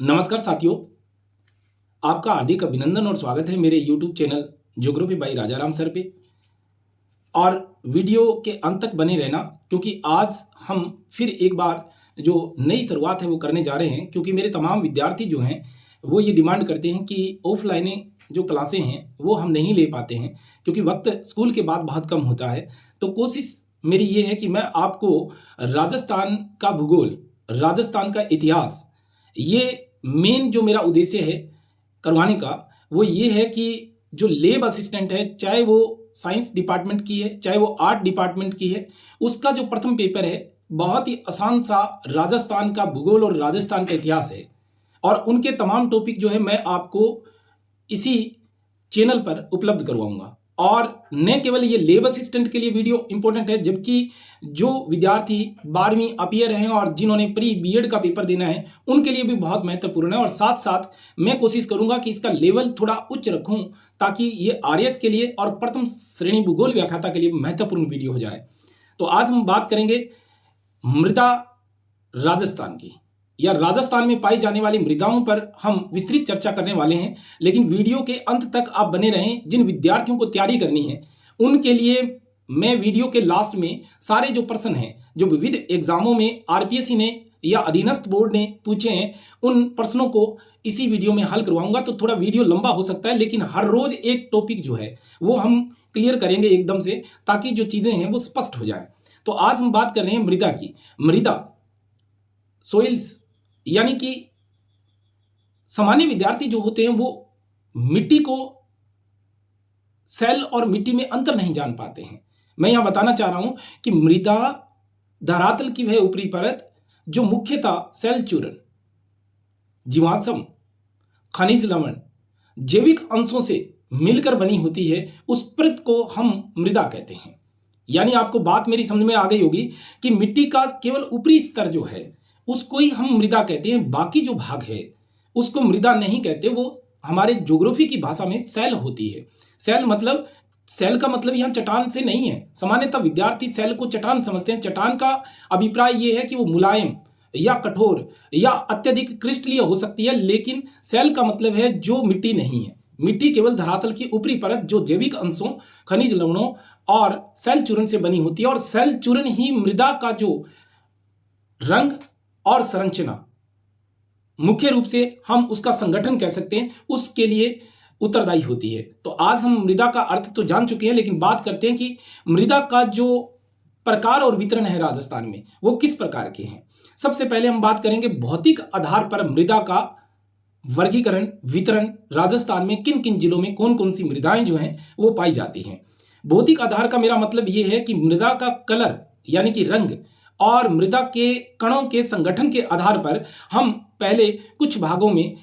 नमस्कार साथियों, आपका हार्दिक अभिनंदन और स्वागत है मेरे YouTube channel geography by Rajaram sir पे। और वीडियो के अंत तक बने रहना, क्योंकि आज हम फिर एक बार जो नई शुरुआत है वो करने जा रहे हैं। क्योंकि मेरे तमाम विद्यार्थी जो हैं वो ये डिमांड करते हैं कि ऑफलाइन जो क्लासें हैं वो हम नहीं ले पाते हैं, क्योंकि वक्त स्कूल के बाद बहुत कम होता है। तो कोशिश मेरी ये है कि मैं आपको राजस्थान का भूगोल, राजस्थान का इतिहास, ये मेन जो मेरा उद्देश्य है करवाने का, वो ये है कि जो लैब असिस्टेंट है, चाहे वो साइंस डिपार्टमेंट की है चाहे वो आर्ट डिपार्टमेंट की है, उसका जो प्रथम पेपर है बहुत ही आसान सा राजस्थान का भूगोल और राजस्थान का इतिहास है। और उनके तमाम टॉपिक जो है मैं आपको इसी चैनल पर उपलब्ध करवाऊंगा। और न केवल ये लैब असिस्टेंट के लिए वीडियो इंपॉर्टेंट है, जबकि जो विद्यार्थी 12वीं अपीयर हैं और जिन्होंने प्री बीएड का पेपर देना है उनके लिए भी बहुत महत्वपूर्ण है। और साथ साथ मैं कोशिश करूंगा कि इसका लेवल थोड़ा उच्च रखूं, ताकि ये आरएस के लिए और प्रथम श्रेणी भूगोल व्याख्याता के लिए महत्वपूर्ण वीडियो हो जाए। तो आज हम बात करेंगे मृदा राजस्थान की, या राजस्थान में पाई जाने वाली मृदाओं पर हम विस्तृत चर्चा करने वाले हैं। लेकिन वीडियो के अंत तक आप बने रहें। जिन विद्यार्थियों को तैयारी करनी है उनके लिए मैं वीडियो के लास्ट में सारे जो प्रश्न हैं जो विविध एग्जामों में आरपीएससी ने या अधीनस्थ बोर्ड ने पूछे हैं, उन प्रश्नों को इसी वीडियो में हल करवाऊंगा। तो थोड़ा वीडियो लंबा हो सकता है, लेकिन हर रोज एक टॉपिक जो है वो हम क्लियर करेंगे एकदम से, ताकि जो चीजें हैं वो स्पष्ट हो जाए। तो आज हम बात कर रहे हैं मृदा की। मृदा, सोइल्स, यानी कि सामान्य विद्यार्थी जो होते हैं वो मिट्टी को, सेल और मिट्टी में अंतर नहीं जान पाते हैं। मैं यहां बताना चाह रहा हूं कि मृदा धरातल की वह ऊपरी परत जो मुख्यतः सेल चूर्ण, जीवाश्म, खनिज लवण, जैविक अंशों से मिलकर बनी होती है, उस परत को हम मृदा कहते हैं। यानी आपको बात मेरी समझ में आ गई होगी कि मिट्टी का केवल ऊपरी स्तर जो है उसको ही हम मृदा कहते हैं, बाकी जो भाग है उसको मृदा नहीं कहते। वो हमारे ज्योग्राफी की भाषा में सेल होती है। सेल मतलब, सेल का मतलब यहां चट्टान से नहीं है। सामान्यतः विद्यार्थी सेल को चट्टान समझते हैं। चट्टान का अभिप्राय यह है कि वो मुलायम या कठोर या अत्यधिक क्रिस्टलीय हो सकती है, लेकिन सेल का मतलब है जो मिट्टी नहीं है। मिट्टी केवल धरातल की ऊपरी परत जो जैविक अंशों, खनिज लवणों और सेल चूर्ण से बनी होती है। और सेल चूर्ण ही मृदा का जो रंग और संरचना, मुख्य रूप से हम उसका संगठन कह सकते हैं, उसके लिए उत्तरदायी होती है। तो आज हम मृदा का अर्थ तो जान चुके हैं, लेकिन बात करते हैं कि मृदा का जो प्रकार और वितरण है राजस्थान में वो किस प्रकार के हैं। सबसे पहले हम बात करेंगे भौतिक आधार पर मृदा का वर्गीकरण, वितरण, राजस्थान में किन किन जिलों में कौन कौन सी मृदाएं जो हैं वो पाई जाती हैं। भौतिक आधार का मेरा मतलब ये है कि मृदा का कलर यानी कि रंग और मृदा के कणों के संगठन के आधार पर हम पहले कुछ भागों में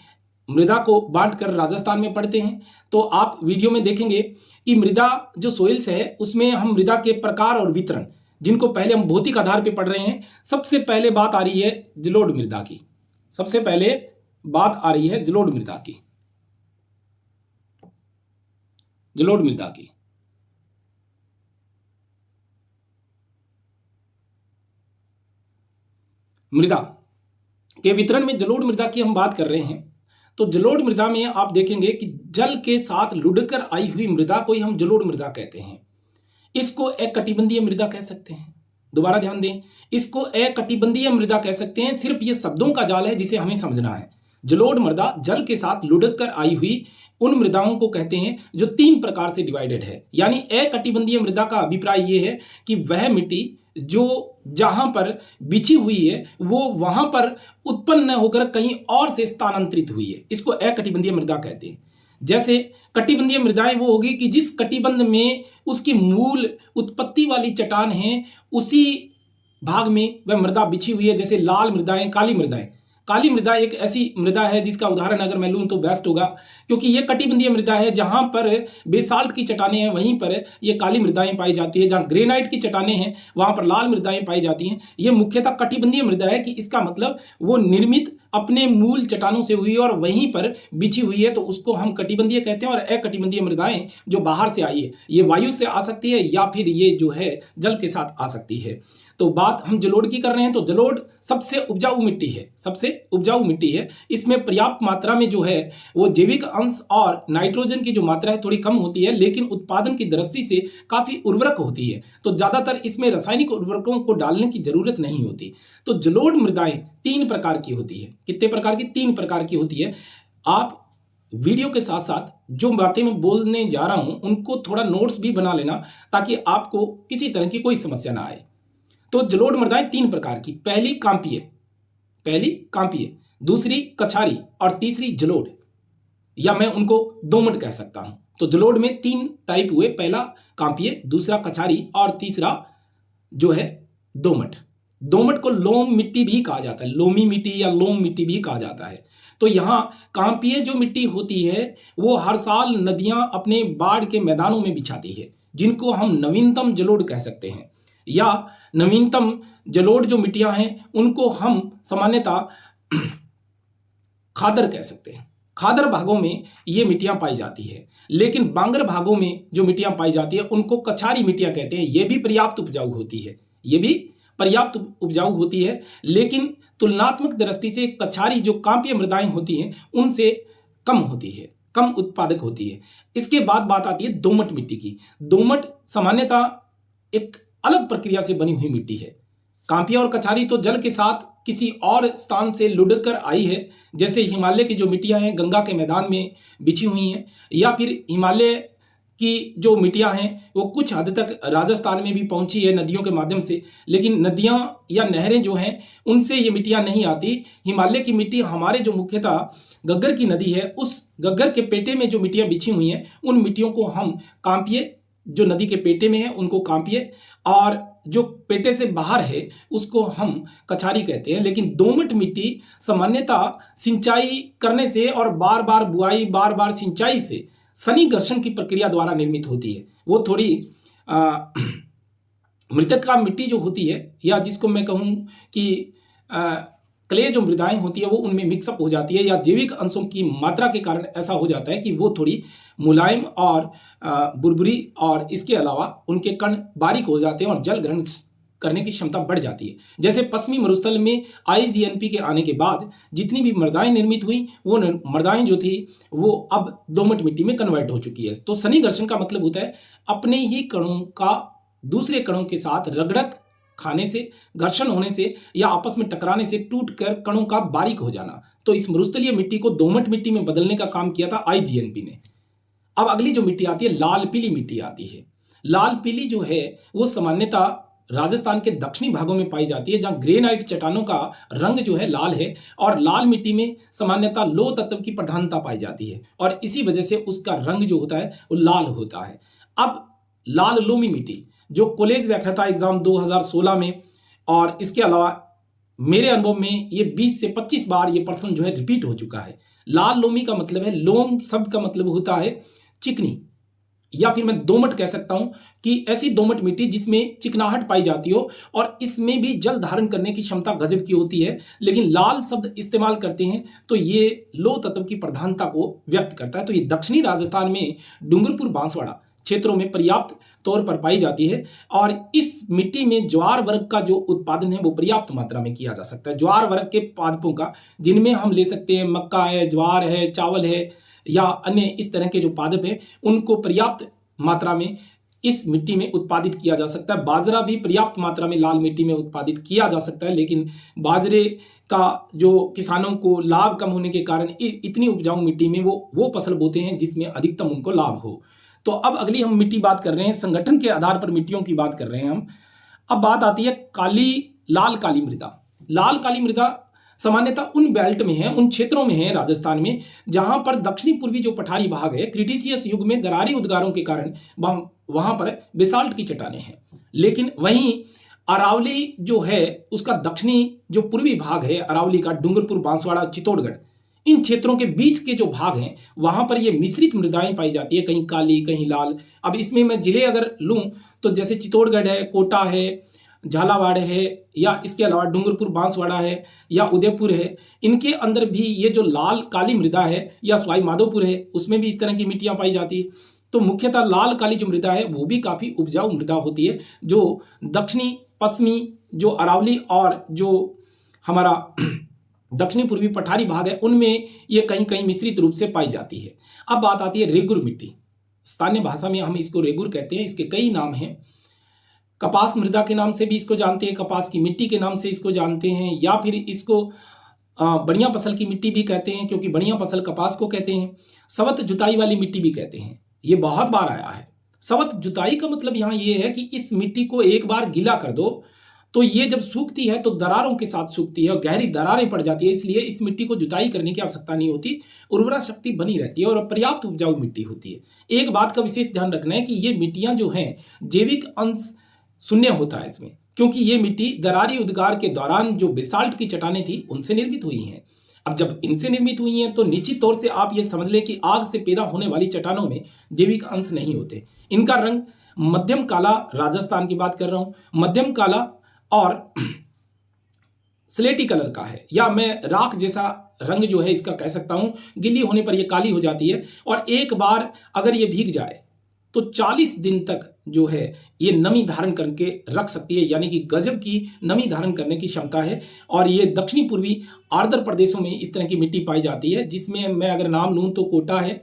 मृदा को बांटकर राजस्थान में पढ़ते हैं। तो आप वीडियो में देखेंगे कि मृदा जो सोइल्स है उसमें हम मृदा के प्रकार और वितरण, जिनको पहले हम भौतिक आधार पर पढ़ रहे हैं। सबसे पहले बात आ रही है जलोढ़ मृदा की। सबसे पहले बात आ रही है जलोढ़ मृदा की। जलोढ़ मृदा की मृदा के वितरण में जलोढ़ मृदा की हम बात कर रहे हैं। तो जलोढ़ मृदा में आप देखेंगे कि जल के साथ लुढ़कर आई हुई मृदा को ही हम जलोढ़ मृदा कहते हैं। इसको एककटिबंधीय मृदा कह सकते हैं। दोबारा ध्यान दें, इसको एककटिबंधीय मृदा कह सकते हैं। सिर्फ ये शब्दों का जाल है जिसे हमें समझना है। जलोढ़ मृदा जल के साथ लुढ़कर आई हुई उन मृदाओं को कहते हैं जो 3 प्रकार से डिवाइडेड है। यानी एककटिबंधीय मृदा का अभिप्राय यह है कि वह मिट्टी जो जहां पर बिछी हुई है वो वहां पर उत्पन्न न होकर कहीं और से स्थानांतरित हुई है, इसको एककटिबंधीय मृदा कहते हैं। जैसे कटिबंधीय मृदाएं वो होगी कि जिस कटिबंध में उसकी मूल उत्पत्ति वाली चट्टान है उसी भाग में वह मृदा बिछी हुई है। जैसे लाल मृदाएं, काली मृदाएं। काली मृदा एक ऐसी मृदा है जिसका उदाहरण अगर मैं लूं तो बेस्ट होगा, क्योंकि यह कटिबंधीय मृदा है। जहां पर बेसाल्ट की चट्टानें हैं वहीं पर ये काली मृदाएं पाई जाती है। जहां ग्रेनाइट की चट्टानें हैं वहां पर लाल मृदाएं पाई जाती हैं। यह मुख्यतः कटिबंधीय मृदा है, कि इसका मतलब वो निर्मित अपने मूल चट्टानों से हुई और वहीं पर बिछी हुई है, तो उसको हम कटिबंधीय कहते हैं। और अकटिबंधीय मृदाएं जो बाहर से आई है, ये वायु से आ सकती है या फिर ये जो है जल के साथ आ सकती है। तो बात हम जलोढ़ की कर रहे हैं, तो जलोढ़ सबसे उपजाऊ मिट्टी है, सबसे उपजाऊ मिट्टी है। इसमें पर्याप्त मात्रा में जो है वो जैविक अंश और नाइट्रोजन की जो मात्रा है थोड़ी कम होती है, लेकिन उत्पादन की दृष्टि से काफी उर्वरक होती है। तो ज्यादातर इसमें रासायनिक उर्वरकों को डालने की जरूरत नहीं होती। तो जलोढ़ मृदाएं 3 प्रकार की होती है। कितने प्रकार की? 3 प्रकार की होती है। आप वीडियो के साथ साथ जो बातें मैं बोलने जा रहा हूं उनको थोड़ा नोट्स भी बना लेना, ताकि आपको किसी तरह की कोई समस्या ना आए। तो जलोढ़ मृदाएं 3 प्रकार की, पहली कांपीय, दूसरी कछारी और तीसरी जलोढ़, या मैं उनको दोमट कह सकता हूं। तो जलोढ़ में 3 टाइप हुए, पहला कांपीय, दूसरा कछारी और तीसरा जो है दोमट। दोमट को लोम मिट्टी भी कहा जाता है, लोमी मिट्टी या लोम मिट्टी भी कहा जाता है। तो यहाँ कांपीय जो मिट्टी होती है वो हर साल नदियां अपने बाढ़ के मैदानों में बिछाती है, जिनको हम नवीनतम जलोढ़ कह सकते हैं। या नवीनतम जलोढ़ जो मिट्टियां हैं उनको हम सामान्यतः खादर कह सकते हैं। खादर भागों में ये मिट्टियां पाई जाती है, लेकिन बांगर भागों में जो मिट्टियां पाई जाती है उनको कछारी मिट्टियां कहते हैं। ये भी पर्याप्त उपजाऊ होती है, ये भी पर्याप्त उपजाऊ होती है, लेकिन तुलनात्मक दृष्टि से कछारी जो कांपीय मृदाएं होती हैं उनसे कम होती है, कम उत्पादक होती है। इसके बाद बात आती है दोमट मिट्टी की। दोमट सामान्यतः एक अलग प्रक्रिया से बनी हुई मिट्टी है। कांपीय और कछारी तो जल के साथ किसी और स्थान से लुढ़क आई है, जैसे हिमालय की जो मिट्टियां हैं गंगा के मैदान में बिछी हुई हैं, या फिर हिमालय की जो मिट्टियां हैं वो कुछ हद तक राजस्थान में भी पहुंची है नदियों के माध्यम से, लेकिन नदियां या नहरें जो हैं उनसे ये मिट्टियां नहीं आती। हिमालय की मिट्टी हमारे जो मुख्यतः गग्गर की नदी है उस गग्गर के पेटे में जो मिट्टियां बिछी हुई हैं उन मिट्टियों को हम कांपीय, जो नदी के पेटे में है उनको कांपीय, और जो पेटे से बाहर है उसको हम कछारी कहते हैं। लेकिन दोमट मिट्टी सामान्यतः सिंचाई करने से और बार बार बुआई, बार बार सिंचाई से सनी घर्षण की प्रक्रिया द्वारा निर्मित होती है। वो थोड़ी मृतका मिट्टी जो होती है, या जिसको मैं कहूँ कि क्ले जो मृदाएं होती है वो उनमें मिक्सअप हो जाती है, या जैविक अंशों की मात्रा के कारण ऐसा हो जाता है कि वो थोड़ी मुलायम और बुरबुरी, और इसके अलावा उनके कण बारीक हो जाते हैं और जल ग्रहण करने की क्षमता बढ़ जाती है। जैसे पश्चिमी मरुस्थल में IGNP के आने के बाद जितनी भी मृदाएं निर्मित हुई वो मृदाएं जो थी वो अब दोमट मिट्टी में कन्वर्ट हो चुकी है। तो सनी घर्षण का मतलब होता है अपने ही कणों का दूसरे कणों के साथ रगड़क खाने से, घर्षण होने से, या आपस में टकराने से टूटकर कणों का बारीक हो जाना। तो इस मरुस्थलीय मिट्टी को दोमट मिट्टी में बदलने का काम किया था IGNP ने। अब अगली जो मिट्टी आती है लाल पीली मिट्टी आती है। लाल पीली जो है वो सामान्यतः राजस्थान के दक्षिणी भागों में पाई जाती है, जहां ग्रेनाइट चट्टानों का रंग जो है लाल है, और लाल मिट्टी में सामान्यतः लौह तत्व की प्रधानता पाई जाती है, और इसी वजह से उसका रंग जो होता है वो लाल होता है। अब लाल लोमी मिट्टी जो कॉलेज व्याख्याता एग्जाम 2016 में, और इसके अलावा मेरे अनुभव में ये 20 से 25 बार ये प्रश्न जो है रिपीट हो चुका है। लाल लोमी का मतलब है, लोम शब्द का मतलब होता है चिकनी, या फिर मैं दोमट कह सकता हूं कि ऐसी दोमट मिट्टी जिसमें चिकनाहट पाई जाती हो और इसमें भी जल धारण करने की क्षमता गजब की होती है। लेकिन लाल शब्द इस्तेमाल करते हैं तो ये लौह तत्व की प्रधानता को व्यक्त करता है। तो ये दक्षिणी राजस्थान में डूंगरपुर बांसवाड़ा क्षेत्रों में पर्याप्त तौर पर पाई जाती है, और इस मिट्टी में ज्वार वर्ग का जो उत्पादन है वो पर्याप्त मात्रा में किया जा सकता है। ज्वार वर्ग के पादपों का, जिनमें हम ले सकते हैं मक्का है, ज्वार है, चावल है, या अन्य इस तरह के जो पादप हैं उनको पर्याप्त मात्रा में इस मिट्टी में उत्पादित किया जा सकता है। बाजरा भी पर्याप्त मात्रा में लाल मिट्टी में उत्पादित किया जा सकता है, लेकिन बाजरे का जो किसानों को लाभ कम होने के कारण इतनी उपजाऊ मिट्टी में वो फसल बोते हैं जिसमें अधिकतम उनको लाभ हो। तो अब अगली हम मिट्टी बात कर रहे हैं, संगठन के आधार पर मिट्टियों की बात कर रहे हैं हम। अब बात आती है लाल काली मृदा। लाल काली मृदा सामान्यतः उन बेल्ट में है, उन क्षेत्रों में है राजस्थान में जहां पर दक्षिणी पूर्वी जो पठारी भाग है, क्रिटिशियस युग में दरारी उद्गारों के कारण वहां पर बेसाल्ट की चट्टानें हैं। लेकिन वहीं अरावली जो है उसका दक्षिणी जो पूर्वी भाग है अरावली का, डूंगरपुर, बांसवाड़ा, चित्तौड़गढ़, इन क्षेत्रों के बीच के जो भाग हैं वहां पर ये मिश्रित मृदाएं पाई जाती है, कहीं काली कहीं लाल। अब इसमें मैं जिले अगर लूं तो जैसे चित्तौड़गढ़ है, कोटा है, झालावाड़ है, या इसके अलावा डूंगरपुर बांसवाड़ा है, या उदयपुर है, इनके अंदर भी ये जो लाल काली मृदा है, या सवाई माधोपुर है उसमें भी इस तरह की मिट्टियां पाई जाती है। तो मुख्यतः लाल काली जो मृदा है वो भी काफी उपजाऊ मृदा होती है, जो दक्षिणी पश्चिमी जो अरावली और जो हमारा दक्षिणी पूर्वी पठारी भाग है उनमें ये कहीं कहीं मिश्रित रूप से पाई जाती है। अब बात आती है रेगुर मिट्टी। स्थानीय भाषा में हम इसको रेगुर कहते हैं। इसके कई नाम हैं। कपास मृदा के नाम से भी इसको जानते हैं, कपास की मिट्टी के नाम से इसको जानते हैं, या फिर इसको बढ़िया फसल की मिट्टी भी कहते हैं, क्योंकि बढ़िया फसल कपास को कहते हैं। सवत जुताई वाली मिट्टी भी कहते हैं। ये बहुत बार आया है। सवत जुताई का मतलब यहाँ ये है कि इस मिट्टी को एक बार गीला कर दो तो ये जब सूखती है तो दरारों के साथ सूखती है और गहरी दरारें पड़ जाती है, इसलिए इस मिट्टी को जुताई करने की आवश्यकता नहीं होती, उर्वरा शक्ति बनी रहती है और पर्याप्त उपजाऊ मिट्टी होती है। एक बात का विशेष ध्यान रखना है कि ये मिट्टियां जो हैं जैविक अंश शून्य होता है इसमें, क्योंकि ये मिट्टी दरारी उद्गार के दौरान जो बेसाल्ट की चट्टानें थी उनसे निर्मित हुई हैं। अब जब इनसे निर्मित हुई हैं तो निश्चित तौर से आप ये समझ लें कि आग से पैदा होने वाली चट्टानों में जैविक अंश नहीं होते। इनका रंग मध्यम काला, राजस्थान की बात कर रहा हूं, मध्यम काला और स्लेटी कलर का है, या मैं राख जैसा रंग जो है इसका कह सकता हूं। गिल्ली होने पर यह काली हो जाती है और एक बार अगर ये भीग जाए तो 40 दिन तक जो है ये नमी धारण करके रख सकती है, यानी कि गजब की नमी धारण करने की क्षमता है। और ये दक्षिणी पूर्वी आर्द्र प्रदेशों में इस तरह की मिट्टी पाई जाती है, जिसमें मैं अगर नाम लूँ तो कोटा है,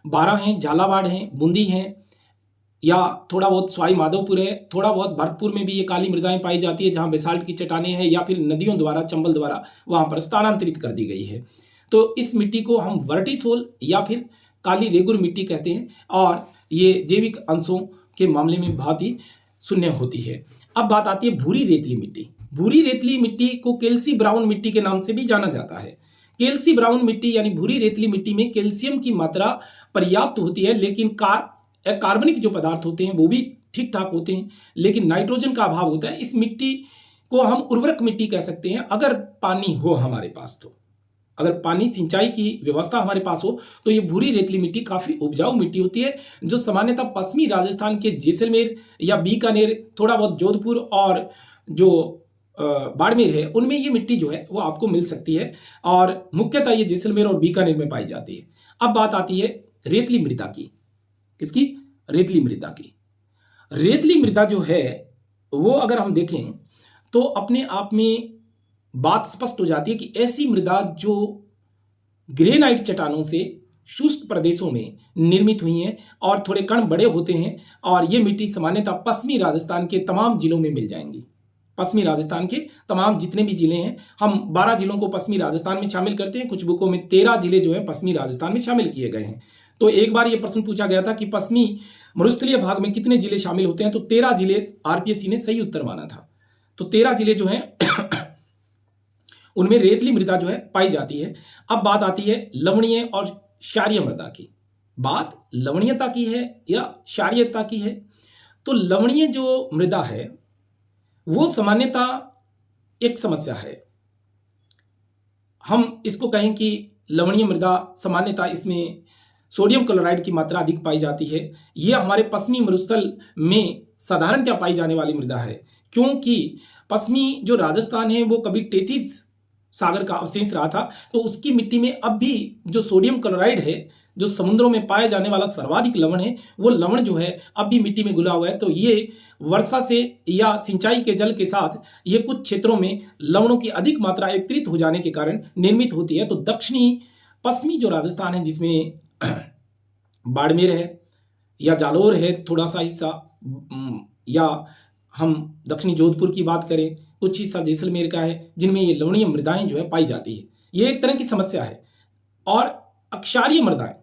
बारां है, झालावाड़ है, बूंदी है, या थोड़ा बहुत सवाई माधोपुर है, थोड़ा बहुत भरतपुर में भी ये काली मृदाएं पाई जाती है जहां बेसाल्ट की चट्टानें हैं या फिर नदियों द्वारा, चंबल द्वारा वहां पर स्थानांतरित कर दी गई है। तो इस मिट्टी को हम वर्टिसोल या फिर काली रेगुर मिट्टी कहते हैं और ये जैविक अंशों के मामले में बहुत ही शून्य होती है। अब बात आती है भूरी रेतली मिट्टी। भूरी रेतली मिट्टी को कैल्सी ब्राउन मिट्टी के नाम से भी जाना जाता है। कैल्सी ब्राउन मिट्टी यानी भूरी रेतली मिट्टी में कैल्शियम की मात्रा पर्याप्त होती है, लेकिन कार्बनिक जो पदार्थ होते हैं वो भी ठीक ठाक होते हैं, लेकिन नाइट्रोजन का अभाव होता है। इस मिट्टी को हम उर्वरक मिट्टी कह सकते हैं अगर पानी हो हमारे पास तो। अगर पानी सिंचाई की व्यवस्था हमारे पास हो तो ये भूरी रेतली मिट्टी काफी उपजाऊ मिट्टी होती है, जो सामान्यतः पश्चिमी राजस्थान के जैसलमेर या बीकानेर, थोड़ा बहुत जोधपुर और जो बाड़मेर है उनमें ये मिट्टी जो है वो आपको मिल सकती है, और मुख्यतः ये जैसलमेर और बीकानेर में पाई जाती है। अब बात आती है रेतली मृदा की। किसकी? रेतली मृदा की। रेतली मृदा जो है वो अगर हम देखें तो अपने आप में बात स्पष्ट हो जाती है कि ऐसी मृदा जो ग्रेनाइट चट्टानों से शुष्क प्रदेशों में निर्मित हुई हैं और थोड़े कण बड़े होते हैं, और ये मिट्टी सामान्यतः पश्चिमी राजस्थान के तमाम जिलों में मिल जाएंगी। पश्चिमी राजस्थान के तमाम जितने भी जिले हैं, हम 12 जिलों को पश्चिमी राजस्थान में शामिल करते हैं, कुछ बुकों में 13 जिले जो है पश्चिमी राजस्थान में शामिल किए गए हैं। तो एक बार यह प्रश्न पूछा गया था कि पश्चिमी मरुस्थलीय भाग में कितने जिले शामिल होते हैं, तो 13 जिले आरपीएससी ने सही उत्तर माना था। तो 13 जिले जो हैं उनमें रेतली मृदा जो है पाई जाती है। अब बात आती है लवणीय और क्षारीय मृदा की। बात लवणीयता की है या क्षारीयता की है, तो लवणीय जो मृदा है वो सामान्यतः एक समस्या है। हम इसको कहें कि लवणीय मृदा सामान्यतः इसमें सोडियम क्लोराइड की मात्रा अधिक पाई जाती है। यह हमारे पश्चिमी मरुस्थल में साधारणतः पाई जाने वाली मृदा है, क्योंकि पश्चिमी जो राजस्थान है वो कभी टेथिस सागर का अवशेष रहा था, तो उसकी मिट्टी में अब भी जो सोडियम क्लोराइड है, जो समुद्रों में पाए जाने वाला सर्वाधिक लवण है, वो लवण जो है अब भी मिट्टी में घुला हुआ है। तो ये वर्षा से या सिंचाई के जल के साथ ये कुछ क्षेत्रों में लवणों की अधिक मात्रा एकत्रित हो जाने के कारण निर्मित होती है। तो दक्षिणी पश्चिमी जो राजस्थान है, जिसमें बाड़मेर है या जालोर है थोड़ा सा हिस्सा, या हम दक्षिणी जोधपुर की बात करें, कुछ हिस्सा जैसलमेर का है, जिनमें ये लवणीय मृदाएं जो है पाई जाती है। ये एक तरह की समस्या है। और अक्षारीय मृदाएं,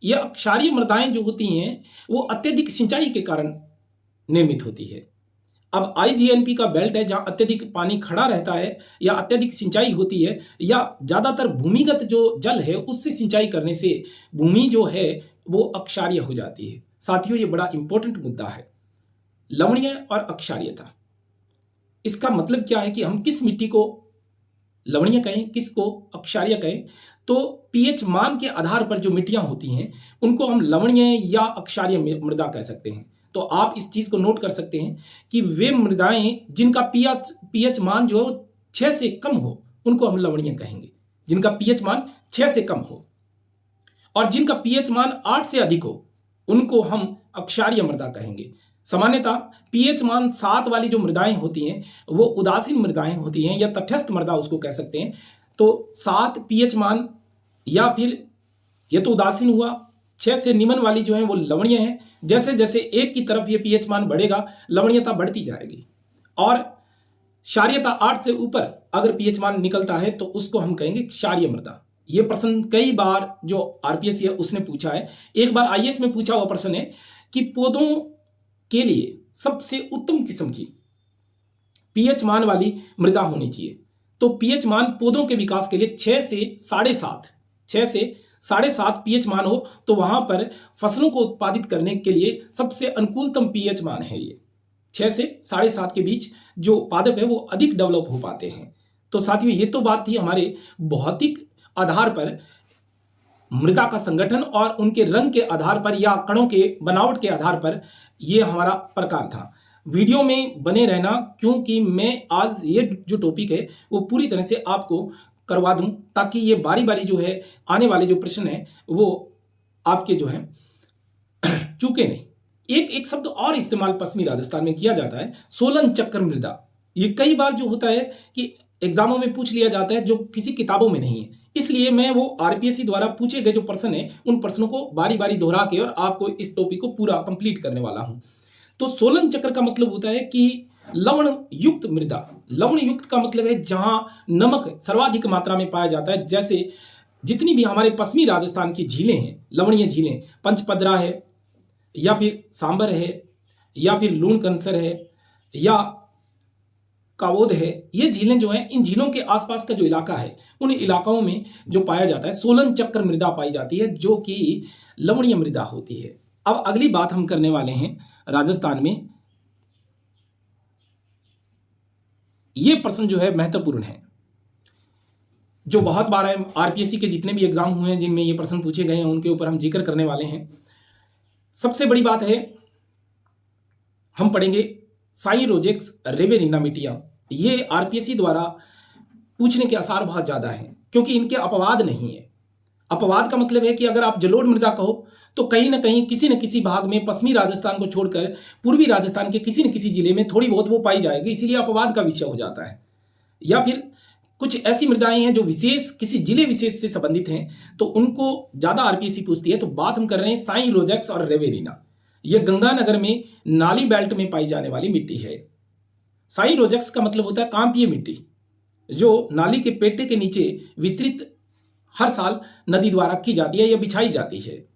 ये अक्षारीय मृदाएं जो होती हैं वो अत्यधिक सिंचाई के कारण निर्मित होती है। अब आईजीएनपी का बेल्ट है जहां अत्यधिक पानी खड़ा रहता है या अत्यधिक सिंचाई होती है, या ज्यादातर भूमिगत जो जल है उससे सिंचाई करने से भूमि जो है वो अक्षारीय हो जाती है। साथियों, ये बड़ा इंपॉर्टेंट मुद्दा है, लवणीय और अक्षारीयता। इसका मतलब क्या है कि हम किस मिट्टी को लवणीय कहें, किसको अक्षारीय कहें। तो पीएच मान के आधार पर जो मिट्टियां होती हैं उनको हम लवणीय या अक्षारीय मृदा कह सकते हैं। तो आप इस चीज को नोट कर सकते हैं कि वे मृदाएं जिनका पीएच मान जो 6 से कम हो उनको हम लवणीय कहेंगे, जिनका पीएच मान 6 से कम हो, और जिनका पीएच मान 8 से अधिक हो उनको हम अक्षारीय मृदा कहेंगे। सामान्यतः पीएच मान 7 वाली जो मृदाएं होती हैं वो उदासीन मृदाएं होती हैं, या तटस्थ मृदा उसको कह सकते हैं। तो 7 पीएच मान, या फिर ये तो उदासीन हुआ। 6 से निम्न वाली जो है वो लवणीय है। जैसे जैसे एक की तरफ ये पीएच मान बढ़ेगा, लवणीयता बढ़ती जाएगी। और क्षारीयता 8 से ऊपर अगर पीएच मान निकलता है तो उसको हम कहेंगे क्षारीय मृदा। ये प्रश्न कई बार जो आरपीएस है उसने पूछा है। एक बार आईएएस में पूछा हुआ प्रश्न है कि पौधों के लिए सबसे उत्तम किस्म की पीएच मान वाली मृदा होनी चाहिए। तो पीएच मान पौधों के विकास के लिए 6 से 7.5 पीएच मान हो तो वहां पर फसलों को उत्पादित करने के लिए सबसे अनुकूलतम पीएच मान है ये। 6 से 7.5 के बीच जो पादप है वो अधिक डेवलप हो पाते हैं। तो साथियों, ये तो बात थी हमारे भौतिक आधार पर मृदा का संगठन और उनके रंग के आधार पर या कणों के बनावट के आधार पर ये हमारा प्रकार था। वीडियो में बने रहना, क्योंकि मैं आज ये जो टॉपिक है वो पूरी तरह से आपको करवा दूं, ताकि ये बारी बारी जो है आने वाले जो प्रश्न है वो आपके जो है चूके नहीं। एक शब्द और इस्तेमाल पश्चिमी राजस्थान में किया जाता है, सोलन चक्र मृदा। ये कई बार जो होता है कि एग्जामों में पूछ लिया जाता है जो किसी किताबों में नहीं है, इसलिए मैं वो आरपीएससी द्वारा पूछे गए जो प्रश्न है उन प्रश्नों को बारी बारी दोहरा के और आपको इस टॉपिक को पूरा कंप्लीट करने वाला हूं। तो सोलन चक्र का मतलब होता है कि लवण युक्त मृदा। लवण युक्त का मतलब है जहां नमक सर्वाधिक मात्रा में पाया जाता है। जैसे जितनी भी हमारे पश्चिमी राजस्थान की झीलें हैं, लवणीय झीलें, पंचपदरा है, या फिर सांबर है, या फिर लूण कंसर है, या कावोद है, ये झीलें जो हैं, इन झीलों के आसपास का जो इलाका है उन इलाकाओं में जो पाया जाता है सोलन चक्र मृदा पाई जाती है, जो कि लवणीय मृदा होती है। अब अगली बात हम करने वाले हैं राजस्थान में। ये प्रश्न जो है महत्वपूर्ण है, जो बहुत बार आरपीएससी के जितने भी एग्जाम हुए हैं जिनमें ये प्रश्न पूछे गए हैं उनके ऊपर हम जिक्र करने वाले हैं। सबसे बड़ी बात है, हम पढ़ेंगे साइरोजेक्स रेवेरिना मिट्टियां। ये आरपीएससी द्वारा पूछने के आसार बहुत ज्यादा हैं, क्योंकि इनके अपवाद नहीं है। अपवाद का मतलब है कि अगर आप जलोढ़ मृदा कहो तो कहीं ना कहीं किसी न किसी भाग में पश्चिमी राजस्थान को छोड़कर पूर्वी राजस्थान के किसी न किसी जिले में थोड़ी बहुत वो पाई जाएगी, इसीलिए अपवाद का विषय हो जाता है। या फिर कुछ ऐसी मृदाएं हैं जो विशेष किसी जिले विशेष से संबंधित हैं, तो उनको ज्यादा आरपीएससी पूछती है। तो बात हम कर रहे हैं साइरोजेक्स और रेवेरिना। यह गंगानगर में नाली बेल्ट में पाई जाने वाली मिट्टी है। साइरोजेक्स का मतलब होता है कांपीय मिट्टी, जो नाली के पेटे के नीचे विस्तृत हर साल नदी द्वारा की जाती है या बिछाई जाती है।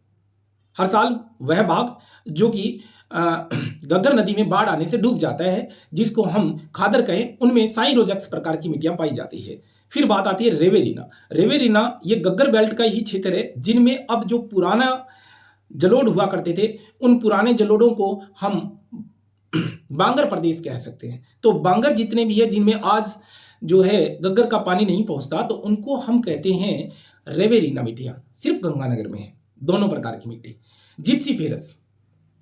हर साल वह भाग जो कि गग्गर नदी में बाढ़ आने से डूब जाता है, जिसको हम खादर कहें, उनमें साइरोजेक्स प्रकार की मिट्टियां पाई जाती है। फिर बात आती है रेवेरिना। रेवेरिना ये गग्गर बेल्ट का ही क्षेत्र है, जिनमें अब जो पुराना जलोढ़ हुआ करते थे उन पुराने जलोढ़ों को हम बांगर प्रदेश कह सकते हैं। तो बांगर जितने भी है जिनमें आज जो है गग्गर का पानी नहीं पहुंचता, तो उनको हम कहते हैं रेवेरिना मिट्टियां। सिर्फ गंगानगर में है दोनों प्रकार की मिट्टी। जिप्सीफेरस,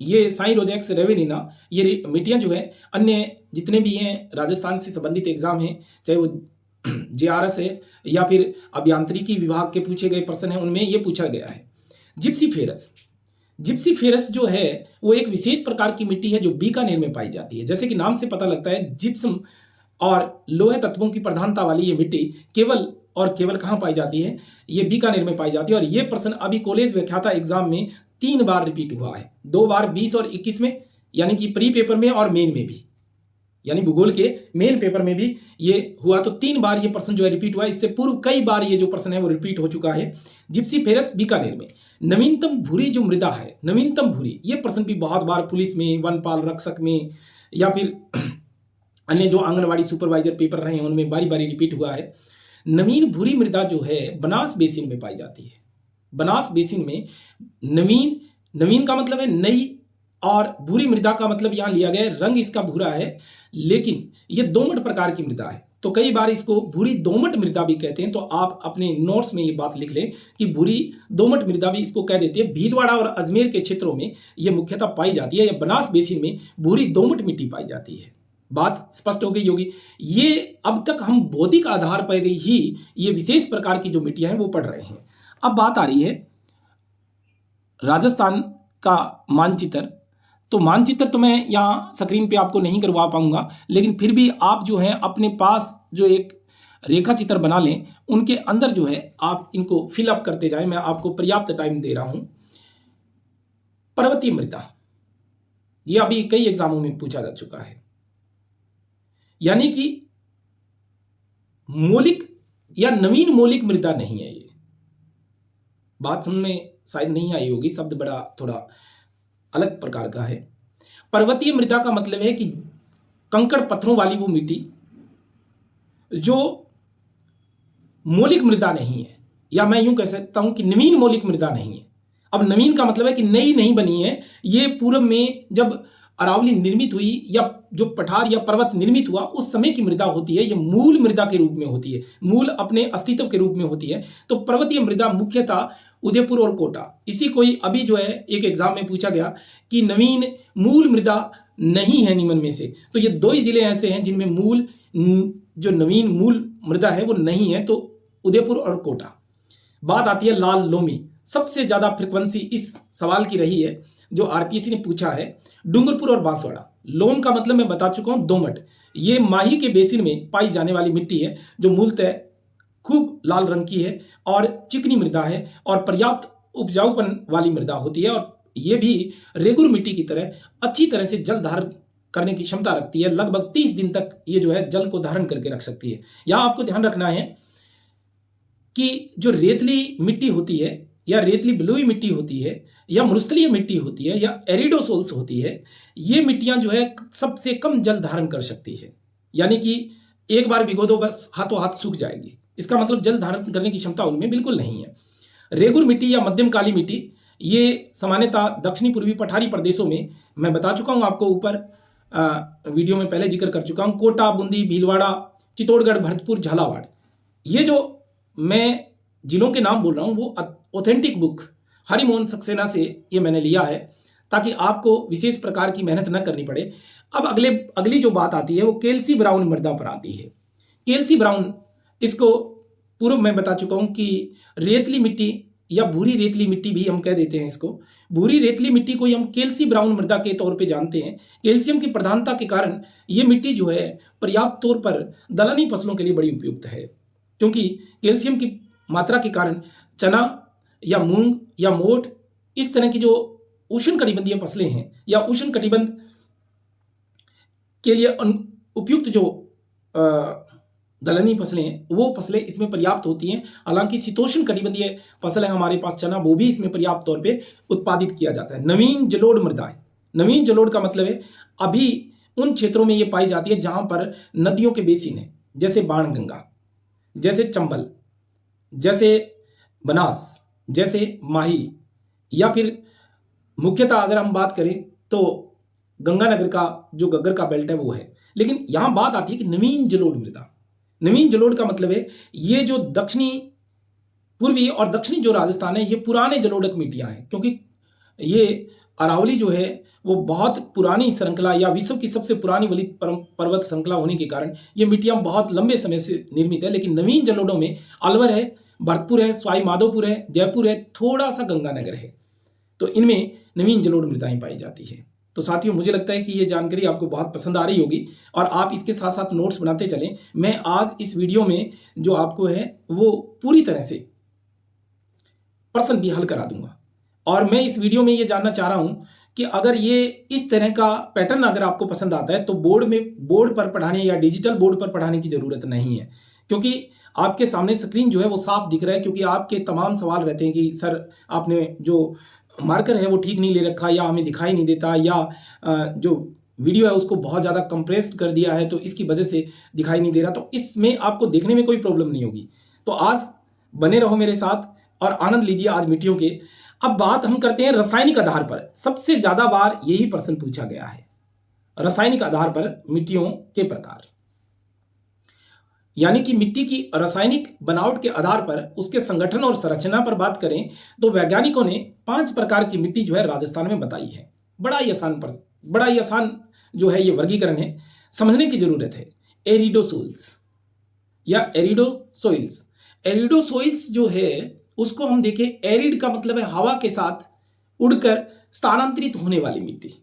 ये साइरोजेक्स रेवेरिना, ये मिट्टियां जो है अन्य जितने भी हैं राजस्थान से संबंधित एग्जाम हैं, चाहे वो जेआरएस है या फिर अभियांत्रिकी विभाग के पूछे गए प्रश्न है, उनमें ये पूछा गया है। जिप्सीफेरस जो है वो एक विशेष प्रकार की मिट्टी है जो बीकानेर में पाई जाती है। जैसे कि नाम से पता लगता है, जिप्सम और लोहे तत्वों की प्रधानता वाली ये मिट्टी केवल कहां पाई जाती है? ये बीकानेर में पाई जाती है। और ये प्रश्न अभी कॉलेज व्याख्याता एग्जाम में 3 बार रिपीट हुआ है, 2 बार 20 और 21 में, यानी कि प्री पेपर में और मेन में भी, यानी भूगोल के मेन पेपर में भी ये हुआ। तो 3 बार ये प्रश्न जो है रिपीट हुआ। इससे पूर्व कई बार ये जो प्रश्न है वो रिपीट हो चुका है। जिप्सीफेरस बीकानेर में। नवीनतम भूरी जो मृदा है, नवीनतम भूरी, ये प्रश्न भी बहुत बार पुलिस में, वनपाल रक्षक में या फिर अन्य जो आंगनवाड़ी सुपरवाइजर पेपर रहे हैं उनमें बारी बारी रिपीट हुआ है। नवीन भूरी मृदा जो है बनास बेसिन में पाई जाती है। बनास बेसिन में नवीन का मतलब है नई, और भूरी मृदा का मतलब यहां लिया गया है रंग इसका भूरा है, लेकिन यह दोमट प्रकार की मृदा है। तो कई बार इसको भूरी दोमट मृदा भी कहते हैं। तो आप अपने नोट्स में ये बात लिख लें कि भूरी दोमट मृदा भी इसको कह देते हैं। भीलवाड़ा और अजमेर के क्षेत्रों में यह मुख्यतः पाई जाती है, या बनास बेसिन में भूरी दोमट मिट्टी पाई जाती है। बात स्पष्ट हो गई होगी। ये अब तक हम भौतिक आधार पर ही ये विशेष प्रकार की जो मिट्टियां हैं वो पढ़ रहे हैं। अब बात आ रही है राजस्थान का मानचित्र। तो मानचित्र तो मैं यहाँ स्क्रीन पे आपको नहीं करवा पाऊंगा, लेकिन फिर भी आप जो है अपने पास जो एक रेखा चित्र बना लें, उनके अंदर जो है आप इनको फिलअप करते जाएं। मैं आपको पर्याप्त टाइम दे रहा हूं। पर्वतीय मृदा, ये अभी कई एग्जामों में पूछा जा चुका है। यानी कि मौलिक या नवीन मौलिक मृदा नहीं है। ये बात समझ में शायद नहीं आई होगी, शब्द बड़ा थोड़ा अलग प्रकार का है। पर्वतीय मृदा का मतलब है कि कंकड़ पत्थरों वाली वो मिट्टी जो मौलिक मृदा नहीं है, या मैं यूं कह सकता हूं कि नवीन मौलिक मृदा नहीं है। अब नवीन का मतलब है कि नई नहीं बनी है। ये पूर्व में जब अरावली निर्मित हुई या जो पठार या पर्वत निर्मित हुआ उस समय की मृदा होती है। ये मूल मृदा के रूप में होती है, मूल अपने अस्तित्व के रूप में होती है। तो पर्वतीय मृदा मुख्यतः उदयपुर और कोटा, इसी को ही अभी जो है एक एग्जाम में पूछा गया कि नवीन मूल मृदा नहीं है निम्न में से। तो ये दो ही जिले ऐसे हैं जिनमें मूल जो नवीन मूल मृदा है वो नहीं है, तो उदयपुर और कोटा। बात आती है लाल लोमी। सबसे ज्यादा फ्रिक्वेंसी इस सवाल की रही है जो आरपीएससी ने पूछा है, डूंगरपुर और बांसवाड़ा। लोम का मतलब मैं बता चुका हूं, दोमट। ये माही के बेसिन में पाई जाने वाली मिट्टी है जो मूलतः खूब लाल रंग की है और चिकनी मृदा है और पर्याप्त उपजाऊपन वाली मृदा होती है। और ये भी रेगुर मिट्टी की तरह अच्छी तरह से जल धारण करने की क्षमता रखती है। लगभग 30 दिन तक ये जो है जल को धारण करके रख सकती है। यहां आपको ध्यान रखना है कि जो रेतली मिट्टी होती है या रेतली बलुई मिट्टी होती है या मरुस्थलीय मिट्टी होती है या एरिडोसोल्स होती है, ये मिट्टियां जो है सबसे कम जल धारण कर सकती है। यानी कि एक बार भिगो दो बस हाथों हाथ सूख जाएगी। इसका मतलब जल धारण करने की क्षमता उनमें बिल्कुल नहीं है। रेगुर मिट्टी या मध्यम काली मिट्टी, ये सामान्यतः दक्षिणी पूर्वी पठारी प्रदेशों में, मैं बता चुका हूं आपको ऊपर वीडियो में पहले जिक्र कर चुका हूं, कोटा, बूंदी, भीलवाड़ा, चित्तौड़गढ़, भरतपुर, झालावाड़, ये जो मैं जिलों के नाम बोल रहा हूं वो ऑथेंटिक बुक हरिमोहन सक्सेना से ये मैंने लिया है ताकि आपको विशेष प्रकार की मेहनत न करनी पड़े। अब अगली जो बात आती है वो केल्सी ब्राउन मृदा पर आती है। केल्सी ब्राउन, इसको पूर्व में बता चुका हूं कि रेतली मिट्टी या भूरी रेतली मिट्टी भी हम कह देते हैं इसको। भूरी रेतली मिट्टी को हम केल्सी ब्राउन मृदा के तौर पे जानते हैं। कैल्शियम की प्रधानता के कारण ये मिट्टी जो है पर्याप्त तौर पर दलहनी फसलों के लिए बड़ी उपयुक्त है, क्योंकि कैल्शियम की मात्रा के कारण चना या मूंग या मोठ, इस तरह की जो उष्णकटिबंधीय फसलें हैं या उष्ण कटिबंध के लिए उपयुक्त जो दलहनी फसलें हैं वो फसलें इसमें पर्याप्त होती हैं। हालांकि शीतोष्ण कटिबंधीय फसल है हमारे पास चना, वो भी इसमें पर्याप्त तौर पे उत्पादित किया जाता है। नवीन जलोढ़ मृदा है। नवीन जलोढ़ का मतलब है अभी उन क्षेत्रों में ये पाई जाती है जहां पर नदियों के बेसिन है, जैसे बाणगंगा, जैसे चंबल, जैसे बनास, जैसे माही, या फिर मुख्यतः अगर हम बात करें तो गंगानगर का जो गग्गर का बेल्ट है वो है। लेकिन यहां बात आती है कि नवीन जलोढ़ मृदा। नवीन जलोढ़ का मतलब है ये जो दक्षिणी पूर्वी और दक्षिणी जो राजस्थान है ये पुराने जलोढ़क मिट्टियां हैं, क्योंकि ये अरावली जो है वो बहुत पुरानी श्रृंखला या विश्व की सबसे पुरानी वाली पर्वत श्रृंखला होने के कारण ये मिट्टियां बहुत लंबे समय से निर्मित है। लेकिन नवीन जलोढ़ों में अलवर है, भरतपुर है, सवाई माधोपुर है, जयपुर है, थोड़ा सा गंगानगर है, तो इनमें नवीन जलोढ़ मृदाएं पाई जाती है। तो साथियों, मुझे लगता है कि ये जानकारी आपको बहुत पसंद आ रही होगी और आप इसके साथ साथ नोट्स बनाते चलें। मैं आज इस वीडियो में जो आपको है वो पूरी तरह से प्रश्न भी हल करा दूंगा। और मैं इस वीडियो में ये जानना चाह रहा हूं कि अगर ये इस तरह का पैटर्न अगर आपको पसंद आता है तो बोर्ड पर पढ़ाने या डिजिटल बोर्ड पर पढ़ाने की जरूरत नहीं है, क्योंकि आपके सामने स्क्रीन जो है वो साफ दिख रहा है। क्योंकि आपके तमाम सवाल रहते हैं कि सर आपने जो मार्कर है वो ठीक नहीं ले रखा, या हमें दिखाई नहीं देता, या जो वीडियो है उसको बहुत ज़्यादा कंप्रेस्ड कर दिया है तो इसकी वजह से दिखाई नहीं दे रहा। तो इसमें आपको देखने में कोई प्रॉब्लम नहीं होगी। तो आज बने रहो मेरे साथ और आनंद लीजिए आज मिट्टियों के। अब बात हम करते हैं रासायनिक आधार पर। सबसे ज़्यादा बार यही प्रश्न पूछा गया है, रासायनिक आधार पर मिट्टियों के प्रकार। यानी कि मिट्टी की रासायनिक बनावट के आधार पर उसके संगठन और संरचना पर बात करें तो वैज्ञानिकों ने 5 प्रकार की मिट्टी जो है राजस्थान में बताई है। बड़ा ही आसान जो है ये वर्गीकरण है, समझने की जरूरत है। एरिडोसोल्स या एरिडोसोइल्स। एरिडोसोइल्स जो है उसको हम देखें, एरिड का मतलब है हवा के साथ उड़कर स्थानांतरित होने वाली मिट्टी।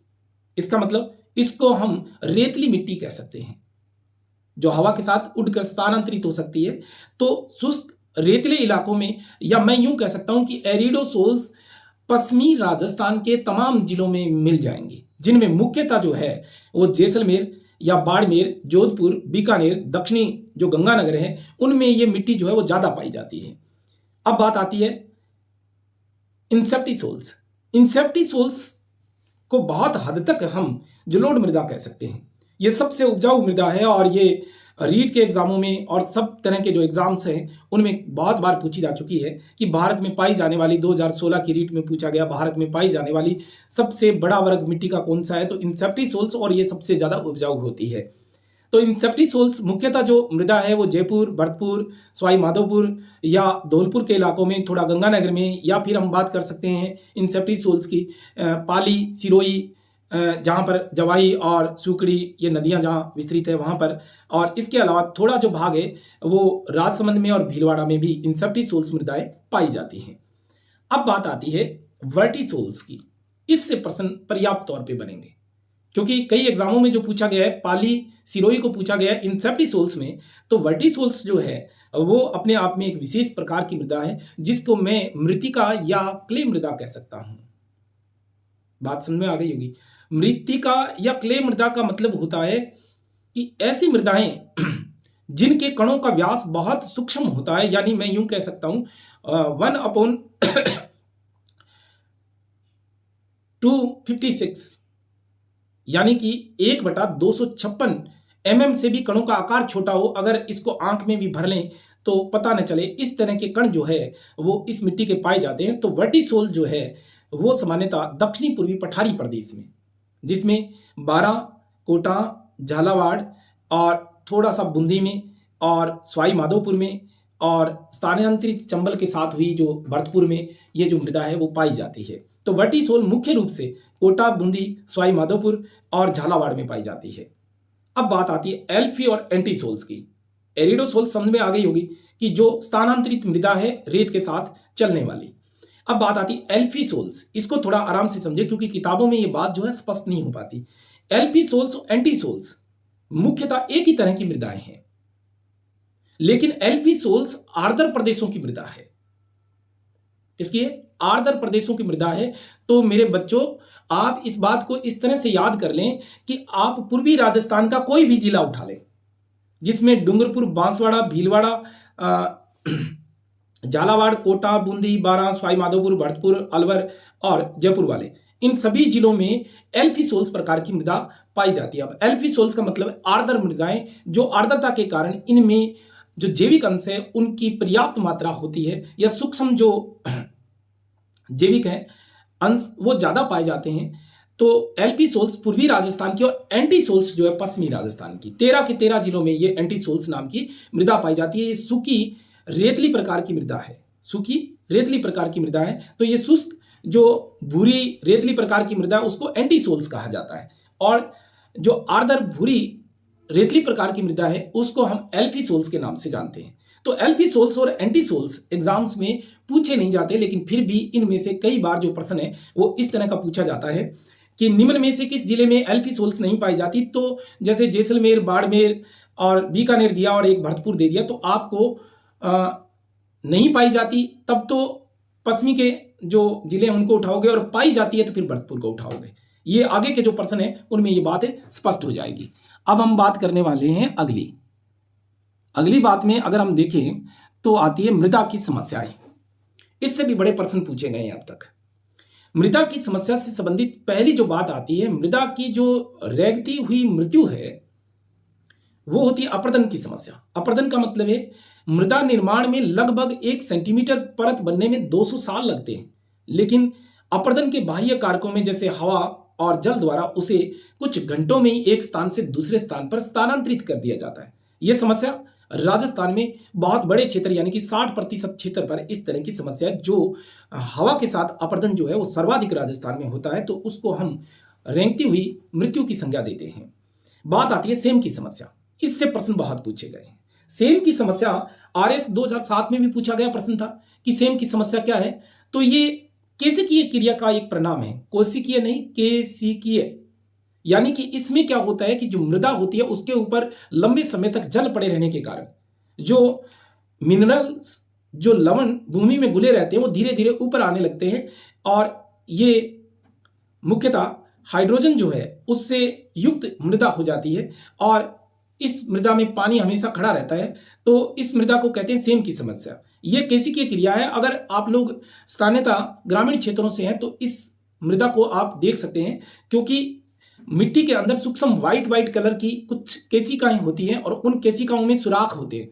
इसका मतलब इसको हम रेतली मिट्टी कह सकते हैं, जो हवा के साथ उड़कर स्थानांतरित हो सकती है। तो शुष्क रेतले इलाकों में, या मैं यूं कह सकता हूं कि एरिडोसोल्स पश्चिमी राजस्थान के तमाम जिलों में मिल जाएंगे, जिनमें मुख्यतः जो है वो जैसलमेर या बाड़मेर, जोधपुर, बीकानेर, दक्षिणी जो गंगानगर है, उनमें ये मिट्टी जो है वो ज्यादा पाई जाती है। अब बात आती है इंसेप्टिसोल्स। इंसेप्टिसोल्स को बहुत हद तक हम जलोढ़ मृदा कह सकते हैं। ये सबसे उपजाऊ मृदा है और ये रीट के एग्जामों में और सब तरह के जो एग्जाम्स हैं उनमें बहुत बार पूछी जा चुकी है कि भारत में पाई जाने वाली, 2016 की रीट में पूछा गया, भारत में पाई जाने वाली सबसे बड़ा वर्ग मिट्टी का कौन सा है, तो इंसेप्टिसोल्स, और ये सबसे ज्यादा उपजाऊ होती है। तो इंसेप्टिसोल्स मुख्यतः जो मृदा है वो जयपुर, भरतपुर, सवाई माधोपुर या धौलपुर के इलाकों में, थोड़ा गंगानगर में, या फिर हम बात कर सकते हैं इंसेप्टिसोल्स की पाली, सिरोही, जहाँ पर जवाई और सुकड़ी ये नदियाँ जहाँ विस्तृत है वहाँ पर, और इसके अलावा थोड़ा जो भाग है वो राजसमंद में और भीलवाड़ा में भी इंसेप्टिसोल्स मृदाएं पाई जाती हैं। अब बात आती है वर्टिसोल्स की। इससे प्रश्न पर्याप्त तौर पे बनेंगे, क्योंकि कई एग्जामों में जो पूछा गया है, पाली सिरोही को पूछा गया है इंसेप्टिसोल्स में, तो वर्टिसोल्स जो है वो अपने आप में एक विशेष प्रकार की मृदा है, जिसको मैं मृत्तिका या क्ले मृदा कह सकता हूं। बात समझ में आ गई होगी। मृत्तिका या क्ले मृदा का मतलब होता है कि ऐसी मृदाएं जिनके कणों का व्यास बहुत सूक्ष्म होता है, यानी मैं यूं कह सकता हूं 1/256, यानी कि 1/256 mm से भी कणों का आकार छोटा हो, अगर इसको आंख में भी भर लें तो पता न चले, इस तरह के कण जो है वो इस मिट्टी के पाए जाते हैं। तो वर्टिसोल जो है वो सामान्यतः दक्षिणी पूर्वी पठारी प्रदेश में, जिसमें बारां, कोटा, झालावाड़ और थोड़ा सा बूंदी में और सवाई माधोपुर में और स्थानांतरित चंबल के साथ हुई जो भरतपुर में ये जो मृदा है वो पाई जाती है। तो वर्टिसोल मुख्य रूप से कोटा, बूंदी, सवाई माधोपुर और झालावाड़ में पाई जाती है। अब बात आती है एल्फी और एंटीसोल्स की। एरिडोसोल समझ में आ गई होगी कि जो स्थानांतरित मृदा है रेत के साथ चलने वाली। अब बात आती है एल्फीसोल्स। इसको थोड़ा आराम से समझे, क्योंकि किताबों में ये बात जो है स्पष्ट नहीं हो पाती। एल्फीसोल्स और एंटीसोल्स मुख्यतः एक ही तरह की मृदाएं हैं, लेकिन एल्फीसोल्स आर्द्र प्रदेशों की मृदा है। इसकी आर्द्र प्रदेशों की मृदा है। तो मेरे बच्चों, आप इस बात को इस तरह से याद कर लें कि आप पूर्वी राजस्थान का कोई भी जिला उठा लें, जिसमें डूंगरपुर, बांसवाड़ा, भीलवाड़ा, झालावाड़, कोटा, बूंदी, बारां, सवाई माधोपुर, भरतपुर, अलवर और जयपुर वाले, इन सभी जिलों में एल्फीसोल्स प्रकार की मृदा पाई जाती है। अब एल्फीसोल्स का मतलब आर्द्र मृदाएं, जो आर्द्रता के कारण इनमें जो जैविक अंश है उनकी पर्याप्त मात्रा होती है, या सूक्ष्म जो जैविक है अंश वो ज्यादा पाए जाते हैं। तो एल्फीसोल्स पूर्वी राजस्थान की और एंटीसोल्स जो है पश्चिमी राजस्थान की, 13 के 13 जिलों में ये एंटीसोल्स नाम की मृदा पाई जाती है। ये सूखी रेतली प्रकार की मृदा है, सूखी रेतली प्रकार की मृदा है। तो ये शुष्क जो भूरी रेतली प्रकार की मृदा उसको एंटीसोल्स कहा जाता है, और जो आर्द्र भूरी रेतली प्रकार की मृदा है उसको हम एल्फीसोल्स के नाम से जानते हैं। तो एल्फीसोल्स और एंटीसोल्स एग्जाम्स में पूछे नहीं जाते, लेकिन फिर भी इनमें से कई बार जो प्रश्न है वो इस तरह का पूछा जाता है कि निम्न में से किस जिले में एल्फीसोल्स नहीं पाई जाती। तो जैसे जैसलमेर, बाड़मेर और बीकानेर दिया और एक भरतपुर दे दिया, तो आपको नहीं पाई जाती तब तो पश्चिमी के जो जिले हैं उनको उठाओगे, और पाई जाती है तो फिर भरतपुर को उठाओगे। ये आगे के जो प्रश्न है उनमें ये बात स्पष्ट हो जाएगी। अब हम बात करने वाले हैं अगली बात में अगर हम देखें तो आती है मृदा की समस्याएं। इससे भी बड़े प्रश्न पूछे गए हैं अब तक। मृदा की समस्या से संबंधित पहली जो बात आती है, मृदा की जो रेंगती हुई मृत्यु है वो होती है अपर्दन की समस्या। अपर्दन का मतलब है मृदा निर्माण में लगभग 1 सेंटीमीटर परत बनने में 200 साल लगते हैं, लेकिन अपर्दन के बाह्य कारकों में जैसे हवा और जल द्वारा उसे कुछ घंटों में ही एक स्थान से दूसरे स्थान पर स्थानांतरित कर दिया जाता है। यह समस्या राजस्थान में बहुत बड़े क्षेत्र यानी कि 60% क्षेत्र पर इस तरह की समस्या जो हवा के साथ अपर्दन जो है वो सर्वाधिक राजस्थान में होता है, तो उसको हम रेंगती हुई मृत्यु की संज्ञा देते हैं। बात आती है सेम की समस्या। इससे प्रश्न बहुत पूछे गए हैं। सेम की समस्या RS 2007 में भी पूछा गया प्रश्न था कि सेम की समस्या क्या है। तो ये केसिकीय क्रिया का एक परिणाम है, कोशिकीय नहीं, केसिकीय यानी कि इसमें क्या होता है कि जो मृदा होती है उसके ऊपर लंबे समय तक जल पड़े रहने के कारण जो मिनरल्स, जो लवण भूमि में घुले रहते हैं वो धीरे धीरे ऊपर आने लगते हैं और ये मुख्यतः हाइड्रोजन जो है उससे युक्त मृदा हो जाती है और इस मृदा में पानी हमेशा खड़ा रहता है। तो इस मृदा को कहते हैं सेम की समस्या। ये केसिकीय क्रिया है। अगर आप लोग स्थानीयतः ग्रामीण क्षेत्रों से हैं तो इस मृदा को आप देख सकते हैं, क्योंकि मिट्टी के अंदर सूक्ष्म व्हाइट व्हाइट कलर की कुछ केशिकाएं होती हैं और उन केशिकाओं में सुराख होते हैं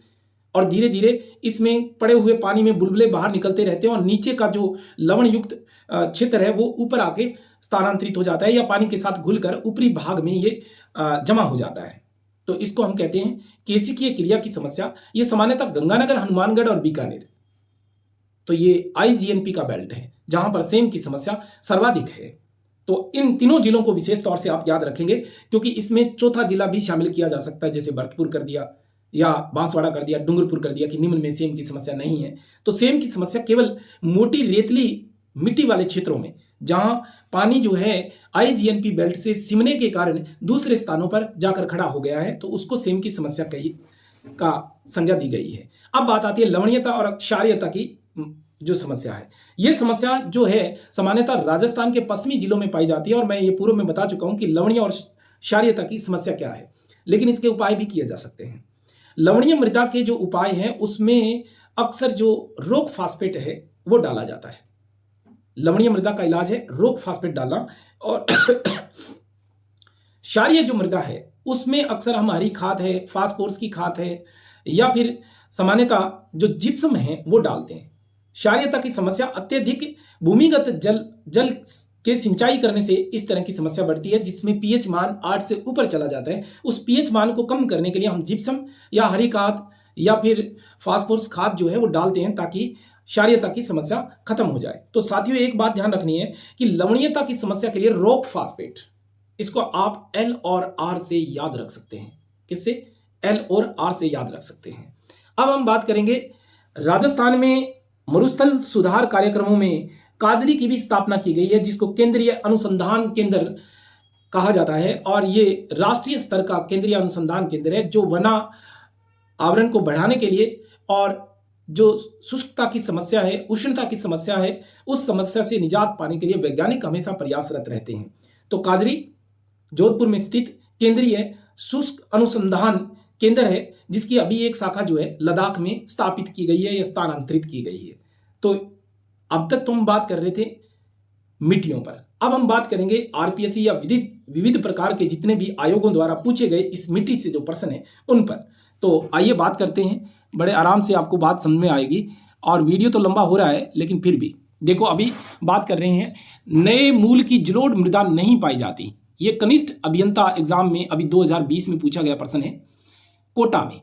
और धीरे धीरे इसमें पड़े हुए पानी में बुलबुले बाहर निकलते रहते हैं और नीचे का जो लवण युक्त क्षेत्र है वो ऊपर आके स्थानांतरित हो जाता है या पानी के साथ घुलकर ऊपरी भाग में ये जमा हो जाता है। तो इसको हम कहते हैं केशिकीय क्रिया की समस्या। ये सामान्यतः गंगानगर, हनुमानगढ़ और बीकानेर, तो ये आईजीएनपी का बेल्ट है जहां पर सेम की समस्या सर्वाधिक है। तो इन तीनों जिलों को विशेष तौर से आप याद रखेंगे, क्योंकि इसमें चौथा जिला भी शामिल किया जा सकता है, जैसे भरतपुर कर दिया या बांसवाड़ा कर दिया, डूंगरपुर कर दिया कि निम्न में सेम की समस्या नहीं है। तो सेम की समस्या केवल मोटी रेतली मिट्टी वाले क्षेत्रों में, जहां पानी जो है आईजीएनपी बेल्ट से सिमने के कारण दूसरे स्थानों पर जाकर खड़ा हो गया है, तो उसको सेम की समस्या का संज्ञा दी गई है। अब बात आती है लवणीयता और क्षारीयता की जो समस्या है। यह समस्या जो है सामान्यतः राजस्थान के पश्चिमी जिलों में पाई जाती है और मैं ये पूर्व में बता चुका हूं कि लवणीय और क्षारीयता की समस्या क्या है, लेकिन इसके उपाय भी किए जा सकते हैं। लवणीय मृदा के जो उपाय हैं उसमें अक्सर जो रोक फास्फेट है वो डाला जाता है। लवणीय मृदा का इलाज है रोक फास्फेट डालना। और क्षारीय जो मृदा है उसमें अक्सर हम हरी खाद है, फास्फोरस की खाद है या फिर सामान्यतः जो जिप्सम है वो डालते हैं। क्षारीयता की समस्या अत्यधिक भूमिगत जल के सिंचाई करने से इस तरह की समस्या बढ़ती है, जिसमें पीएच मान 8 से ऊपर चला जाता है। उस पीएच मान को कम करने के लिए हम जिप्सम या हरी खाद या फिर फास्फोरस खाद जो है वो डालते हैं ताकि क्षारीयता की समस्या खत्म हो जाए। तो साथियों एक बात ध्यान रखनी है कि लवणीयता की समस्या के लिए रोक फास्फेट, इसको आप एल और आर से याद रख सकते हैं। किससे? एल और आर से याद रख सकते हैं। अब हम बात करेंगे राजस्थान में मरुस्थल सुधार कार्यक्रमों में काजरी की भी स्थापना की गई है, जिसको केंद्रीय अनुसंधान केंद्र कहा जाता है और ये राष्ट्रीय स्तर का केंद्रीय अनुसंधान केंद्र है जो वना आवरण को बढ़ाने के लिए और जो शुष्कता की समस्या है, उष्णता की समस्या है, उस समस्या से निजात पाने के लिए वैज्ञानिक हमेशा प्रयासरत रहते हैं। तो काजरी जोधपुर में स्थित केंद्रीय शुष्क अनुसंधान केंद्र है, जिसकी अभी एक शाखा जो है लद्दाख में स्थापित की गई है या स्थानांतरित की गई है। तो अब तक तो हम बात कर रहे थे मिट्टियों पर, अब हम बात करेंगे आरपीएससी या विविध प्रकार के जितने भी आयोगों द्वारा पूछे गए इस मिट्टी से जो प्रश्न है उन पर। तो आइए बात करते हैं, बड़े आराम से आपको बात समझ में आएगी। और वीडियो तो लंबा हो रहा है लेकिन फिर भी देखो, अभी बात कर रहे हैं नए मूल की जलोढ़ मृदा नहीं पाई जाती। ये कनिष्ठ अभियंता एग्जाम में अभी 2020 में पूछा गया प्रश्न है कोटा में,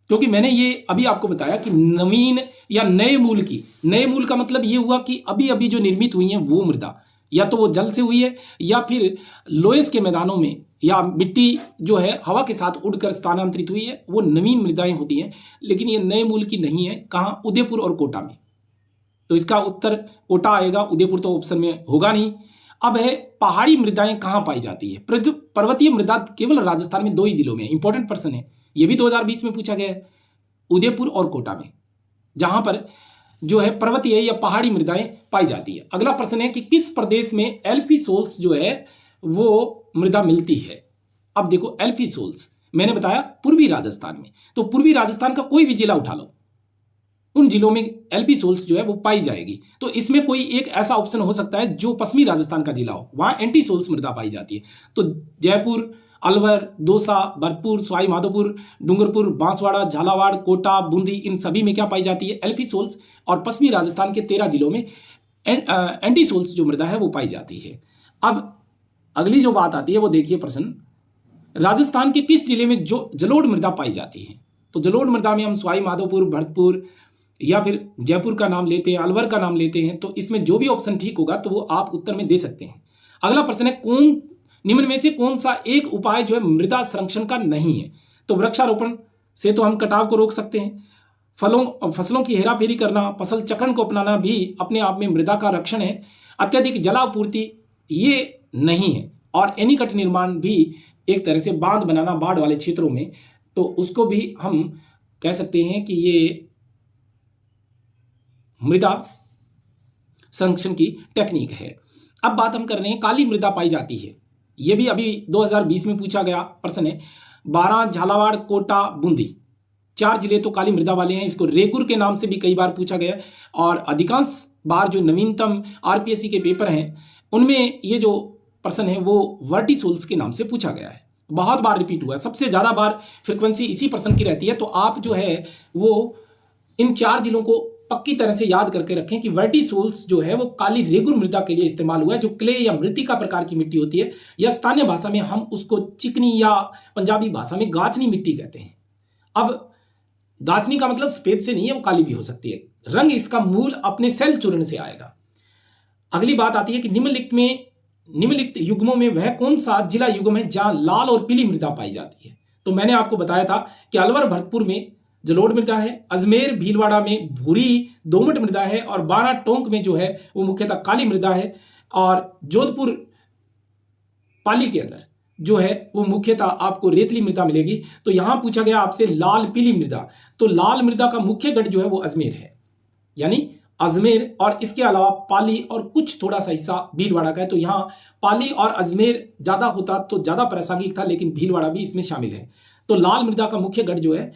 क्योंकि मैंने ये अभी आपको बताया कि नवीन या नए मूल की, नए मूल का मतलब ये हुआ कि अभी अभी जो निर्मित हुई है वो मृदा या तो वो जल से हुई है या फिर लोएस के मैदानों में या मिट्टी जो है हवा के साथ उड़कर स्थानांतरित हुई है, वो नवीन मृदाएं होती हैं। लेकिन ये नए मूल की नहीं है। कहाँ? उदयपुर और कोटा में। तो इसका उत्तर कोटा आएगा, उदयपुर तो ऑप्शन में होगा नहीं। अब है पहाड़ी मृदाएं कहाँ पाई जाती है? पर्वतीय मृदा केवल राजस्थान में 2 ही जिलों में। इंपॉर्टेंट प्रश्न है, ये भी 2020 में पूछा गया है, उदयपुर और कोटा में, जहां पर जो है पर्वतीय या पहाड़ी मृदाएं पाई जाती है। अगला प्रश्न है कि किस प्रदेश में एल्फी सोल्स जो है वो मृदा मिलती है? अब देखो एल्फी सोल्स मैंने बताया पूर्वी राजस्थान में, तो पूर्वी राजस्थान का कोई भी जिला उठा लो, उन जिलों में एल्फी सोल्स जो है वो पाई जाएगी। तो इसमें कोई एक ऐसा ऑप्शन हो सकता है जो पश्चिमी राजस्थान का जिला हो, वहां एंटी सोल्स मृदा पाई जाती है। तो जयपुर, अलवर, दौसा, भरतपुर, सवाई माधोपुर, डूंगरपुर, बांसवाड़ा, झालावाड़, कोटा, बूंदी, इन सभी में क्या पाई जाती है? एल्फी सोल्स। और पश्चिमी राजस्थान के 13 जिलों में एंटी सोल्स जो मृदा है वो पाई जाती है। अब अगली जो बात आती है वो देखिए प्रश्न, राजस्थान के किस जिले में जो जलोढ़ मृदा पाई जाती है? तो जलोढ़ मृदा में हम सवाई माधोपुर, भरतपुर या फिर जयपुर का नाम लेते हैं, अलवर का नाम लेते हैं। तो इसमें जो भी ऑप्शन ठीक होगा तो वो आप उत्तर में दे सकते हैं। अगला प्रश्न है निम्न में से कौन सा एक उपाय जो है मृदा संरक्षण का नहीं है? तो वृक्षारोपण से तो हम कटाव को रोक सकते हैं, फसलों की हेराफेरी करना, फसल चक्रण को अपनाना भी अपने आप में मृदा का रक्षण है। अत्यधिक जलापूर्ति ये नहीं है, और एनीकट निर्माण भी एक तरह से बांध बनाना बाढ़ वाले क्षेत्रों में, तो उसको भी हम कह सकते हैं कि ये मृदा संरक्षण की टेक्निक है। अब बात हम कर रहे हैं काली मृदा पाई जाती है, ये भी अभी 2020 में पूछा गया प्रश्न है। 12, झालावाड़, कोटा, बूंदी, 4 जिले तो काली मृदा वाले हैं। इसको रेगुर के नाम से भी कई बार पूछा गया और अधिकांश बार जो नवीनतम आरपीएससी के पेपर हैं उनमें ये जो प्रश्न है वो वर्टिसोल्स के नाम से पूछा गया है। बहुत बार रिपीट हुआ है, सबसे ज़्यादा बार फ्रिक्वेंसी इसी प्रश्न की रहती है। तो आप जो है वो इन 4 जिलों को पक्की तरह से याद करके रखें कि वर्टिसोल्स जो है वो काली रेगुर मृदा के लिए इस्तेमाल हुआ है, जो क्ले या मृतिका प्रकार की मिट्टी होती है, या स्थानीय भाषा में हम उसको चिकनी या पंजाबी भाषा में गाचनी मिट्टी कहते हैं। अब गाचनी का मतलब सफेद से नहीं है, वो काली भी हो सकती है। रंग इसका मूल अपने सेल चूर्ण से आएगा। अगली बात आती है कि निम्नलिखित युग्मों में वह कौन सा जिला युग्म है जहां लाल और पीली मृदा पाई जाती है। तो मैंने आपको बताया था कि अलवर भरतपुर में जलोढ़ मृदा है, अजमेर भीलवाड़ा में भूरी दोमट मृदा है, और 12 टोंक में जो है वो मुख्यतः काली मृदा है, और जोधपुर पाली के अंदर जो है वो मुख्यतः आपको रेतली मृदा मिलेगी। तो यहां पूछा गया आपसे लाल पीली मृदा, तो लाल मृदा का मुख्य गढ़ जो है वो अजमेर है, यानी अजमेर, और इसके अलावा पाली और कुछ थोड़ा सा हिस्सा भीलवाड़ा का है। तो यहाँ पाली और अजमेर ज़्यादा होता तो ज़्यादा प्रासंगिक था, लेकिन भीलवाड़ा भी इसमें शामिल है। तो लाल मृदा का मुख्य गढ़ जो है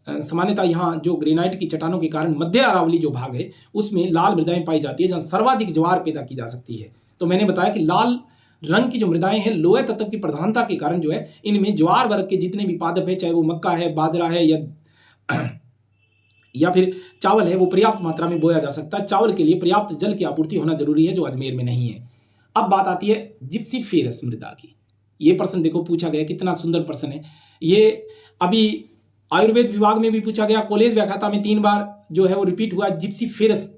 सामान्यतः यहाँ जो ग्रेनाइट की चट्टानों के कारण मध्य अरावली जो भाग है उसमें लाल मृदाएं पाई जाती है, जहाँ सर्वाधिक ज्वार पैदा की जा सकती है। तो मैंने बताया कि लाल रंग की जो मृदाएं हैं लोहे तत्व की प्रधानता के कारण जो है इनमें ज्वार वर्ग के जितने भी पादप है, चाहे वो मक्का है, बाजरा है या फिर चावल है, वो पर्याप्त मात्रा में बोया जा सकता है। चावल के लिए पर्याप्त जल की आपूर्ति होना जरूरी है, जो अजमेर में नहीं है। अब बात आती है जिप्सीफेरस मृदा की। ये प्रश्न देखो पूछा गया, कितना सुंदर प्रश्न है। ये अभी आयुर्वेद विभाग में भी पूछा गया, कॉलेज व्याख्याता में 3 बार जो है वो रिपीट हुआ। जिप्सीफेरस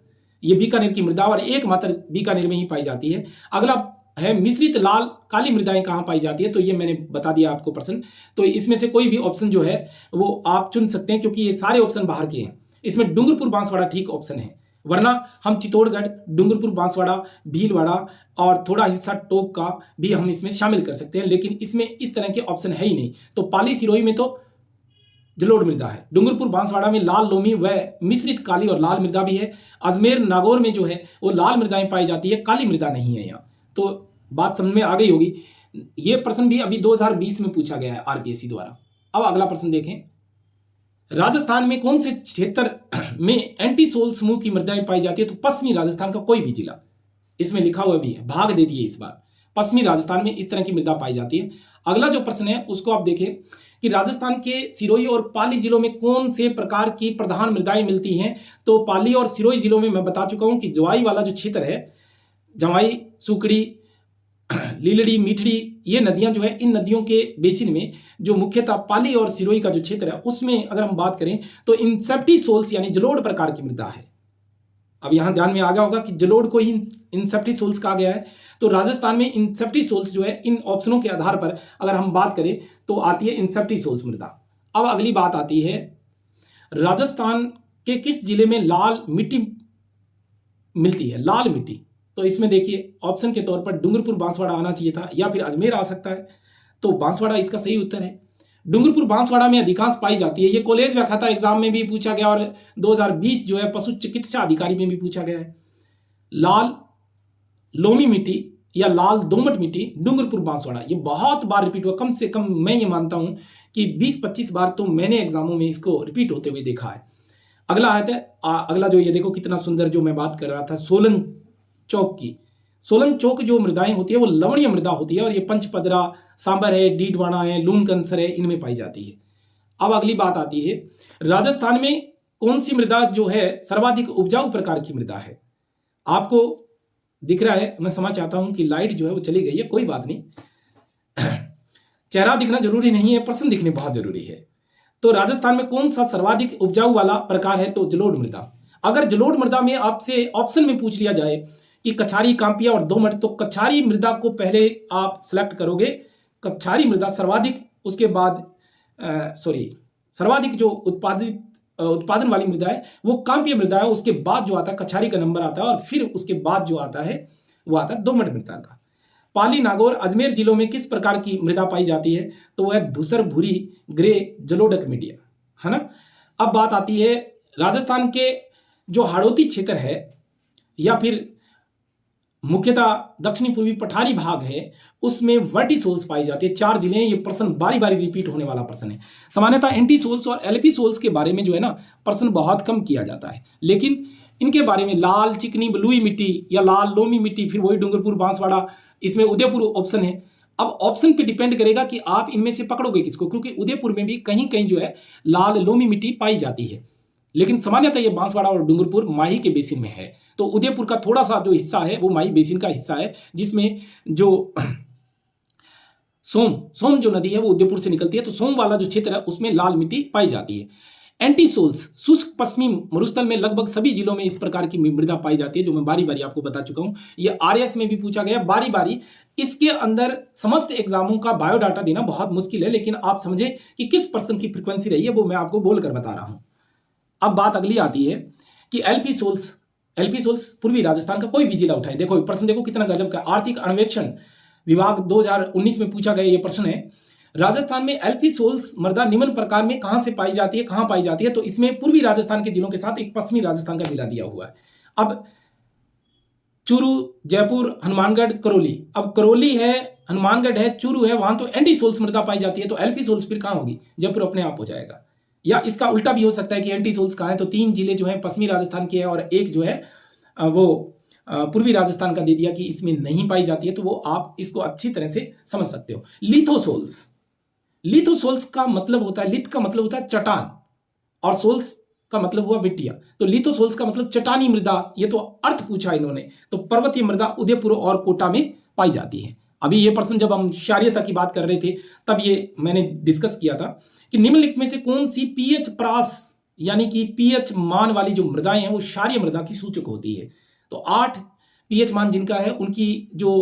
ये बीकानेर की मृदा और एकमात्र बीकानेर में ही पाई जाती है। अगला है मिश्रित लाल काली मृदाएं कहाँ पाई जाती है, तो ये मैंने बता दिया आपको प्रश्न। तो इसमें से कोई भी ऑप्शन जो है वो आप चुन सकते हैं, क्योंकि ये सारे ऑप्शन बाहर के हैं। इसमें डूंगरपुर बांसवाड़ा ठीक ऑप्शन है, वरना हम चित्तौड़गढ़, डूंगरपुर बांसवाड़ा, भीलवाड़ा और थोड़ा हिस्सा टोक का भी हम इसमें शामिल कर सकते हैं, लेकिन इसमें इस तरह के ऑप्शन है ही नहीं। तो पाली सिरोही में तो जलोढ़ मृदा है, डूंगरपुर बांसवाड़ा में लाल लोमी व मिश्रित काली और लाल मृदा भी है, अजमेर नागौर में जो है वो लाल मृदाएं पाई जाती है, काली मृदा नहीं है यहाँ। तो बात समझ में आ गई होगी। ये प्रश्न भी अभी 2020 में पूछा गया है आरपीएससी द्वारा। अब अगला प्रश्न देखें, राजस्थान में कौन से क्षेत्र में एंटीसोल समूह की मृदाएं पाई जाती है, तो पश्चिमी राजस्थान का कोई भी जिला, इसमें लिखा हुआ भी है, भाग दे दिए इस बार। पश्चिमी राजस्थान में इस तरह की मृदा पाई जाती है। अगला जो प्रश्न है उसको आप देखें कि राजस्थान के सिरोही और पाली जिलों में कौन से प्रकार की प्रधान मृदाएं मिलती हैं। तो पाली और सिरोही जिलों में मैं बता चुका हूं कि जवाई वाला जो क्षेत्र है, जवाई, सुकड़ी, लीलड़ी, मीठड़ी, ये नदियां जो है, इन नदियों के बेसिन में जो मुख्यतः पाली और सिरोही का जो क्षेत्र है उसमें अगर हम बात करें तो इंसेप्टिसोल्स यानी जलोढ़ प्रकार की मृदा है। अब यहां ध्यान में आ गया होगा कि जलोढ़ को ही इंसेप्टिसोल्स कहा गया है। तो राजस्थान में इंसेप्टिसोल्स जो है, इन ऑप्शनों के आधार पर अगर हम बात करें तो आती है इंसेप्टिसोल्स मृदा। अब अगली बात आती है, राजस्थान के किस जिले में लाल मिट्टी मिलती है, लाल मिट्टी। तो इसमें देखिए ऑप्शन के तौर पर डूंगरपुर बांसवाड़ा आना चाहिए था, या फिर अजमेर आ सकता है। तो बांसवाड़ा इसका सही उत्तर है। डूंगरपुर बांसवाड़ा में अधिकांश पाई जाती है। ये कॉलेज व्याख्याता एग्जाम में भी पूछा गया और 2020 जो है पशु चिकित्सा अधिकारी में भी पूछा गया है। लाल लोमी मिट्टी या लाल दोमट मिट्टी, डूंगरपुर बांसवाड़ा, ये बहुत बार रिपीट हुआ। कम से कम मैं ये मानता हूं कि 20-25 बार तो मैंने एग्जामों में इसको रिपीट होते हुए देखा है। अगला आता है, अगला जो ये देखो कितना सुंदर, जो मैं बात कर रहा था सोलन चौक की। सोलन चौक जो मृदाएं होती है वो लवणीय मृदा होती है, और ये पंचपदरा, सांबर है, डीडवाना है, लून कंसर है, इनमें पाई जाती है। अब अगली बात आती है, राजस्थान में कौन सी मृदा जो है सर्वाधिक उपजाऊ प्रकार की मृदा है। आपको दिख रहा है, मैं समझ चाहता हूं कि लाइट जो है वो चली गई है, कोई बात नहीं, चेहरा दिखना जरूरी नहीं है, प्रश्न दिखने बहुत जरूरी है। तो राजस्थान में कौन सा सर्वाधिक उपजाऊ वाला प्रकार है, तो जलोढ़ मृदा। अगर जलोढ़ मृदा में आपसे ऑप्शन में पूछ लिया जाए कि कछारी, कांपिया और दोमट, तो कछारी मृदा को पहले आप सिलेक्ट करोगे। कछारी मृदा सर्वाधिक, उसके बाद सर्वाधिक जो उत्पादन वाली मृदा है वो कांपीय मृदा है, उसके बाद जो आता है कछारी का नंबर आता है, और फिर उसके बाद जो आता है वो आता है दोमट मृदा का। पाली, नागौर, अजमेर जिलों में किस प्रकार की मृदा पाई जाती है? तो वह धूसर, भूरी, ग्रे, जलोढ़ मीडिया, है ना। अब बात आती है राजस्थान के जो हाड़ौती क्षेत्र है या फिर मुख्यतः दक्षिणी पूर्वी पठारी भाग है, उसमें वर्टिसोल्स पाई जाती है। 4 जिले हैं। ये प्रश्न बारी बारी रिपीट होने वाला प्रश्न है। सामान्यतः एंटीसोल्स और एल्पिसोल्स के बारे में जो है ना प्रश्न बहुत कम किया जाता है, लेकिन इनके बारे में लाल चिकनी बलुई मिट्टी या लाल लोमी मिट्टी, फिर वही डूंगरपुर, बांसवाड़ा, इसमें उदयपुर ऑप्शन है। अब ऑप्शन पे डिपेंड करेगा कि आप इनमें से पकड़ोगे किसको, क्योंकि उदयपुर में भी कहीं कहीं जो है लाल लोमी मिट्टी पाई जाती है, लेकिन सामान्यतः ये बांसवाड़ा और डूंगरपुर माही के बेसिन में है। तो उदयपुर का थोड़ा सा जो हिस्सा है वो माही बेसिन का हिस्सा है, जिसमें जो सोम जो नदी है वो उदयपुर से निकलती है, तो सोम वाला जो क्षेत्र है उसमें लाल मिट्टी पाई जाती है। एंटीसोल्स शुष्क पश्चिमी मरुस्थल में लगभग सभी जिलों में इस प्रकार की मृदा पाई जाती है, जो मैं बारी बारी आपको बता चुका हूं। ये आरएस में भी पूछा गया बारी बारी। इसके अंदर समस्त एग्जामों का बायोडाटा देना बहुत मुश्किल है, लेकिन आप समझे कि किस पर्सन की फ्रीक्वेंसी रही है वो मैं आपको बोलकर बता रहा हूं। अब बात अगली आती है कि एल्पिसोल्स पूर्वी राजस्थान का कोई भी जिला उठाए। देखो प्रश्न देखो कितना गजब का। आर्थिक अन्वेषण विभाग 2019 में पूछा गया ये प्रश्न है। राजस्थान में एल्पिसोल्स मृदा निम्न प्रकार में कहां से पाई जाती है, कहां पाई जाती है? तो इसमें पूर्वी राजस्थान के जिलों के साथ एक पश्चिमी राजस्थान का जिला दिया हुआ है। अब चूरू, जयपुर, हनुमानगढ़, करौली। अब करौली है, हनुमानगढ़ है, चूरू है, वहां तो एंटीसोल्स मृदा पाई जाती है, तो एल्पिसोल्स फिर कहां होगी? जयपुर अपने आप हो जाएगा। या इसका उल्टा भी हो सकता है कि एंटीसोल्स कहां है, तो 3 जिले जो है पश्चिमी राजस्थान के हैं और एक जो है वो पूर्वी राजस्थान का दे दिया कि इसमें नहीं पाई जाती है, तो वो आप इसको अच्छी तरह से समझ सकते हो। लिथोसोल्स का मतलब होता है, लिथ का मतलब होता है चट्टान और सोल्स का मतलब हुआ मिट्टियां, तो लिथोसोल्स का मतलब चट्टानी मृदा। ये तो अर्थ पूछा इन्होंने, तो पर्वतीय मृदा उदयपुर और कोटा में पाई जाती है। अभी ये प्रश्न जब हम क्षारीयता की बात कर रहे थे तब ये मैंने डिस्कस किया था कि निम्नलिखित में से कौन सी पीएच प्रास यानी कि पीएच मान वाली जो मृदाएं हैं वो क्षारीय मृदा की सूचक होती है। तो 8 पीएच मान जिनका है उनकी जो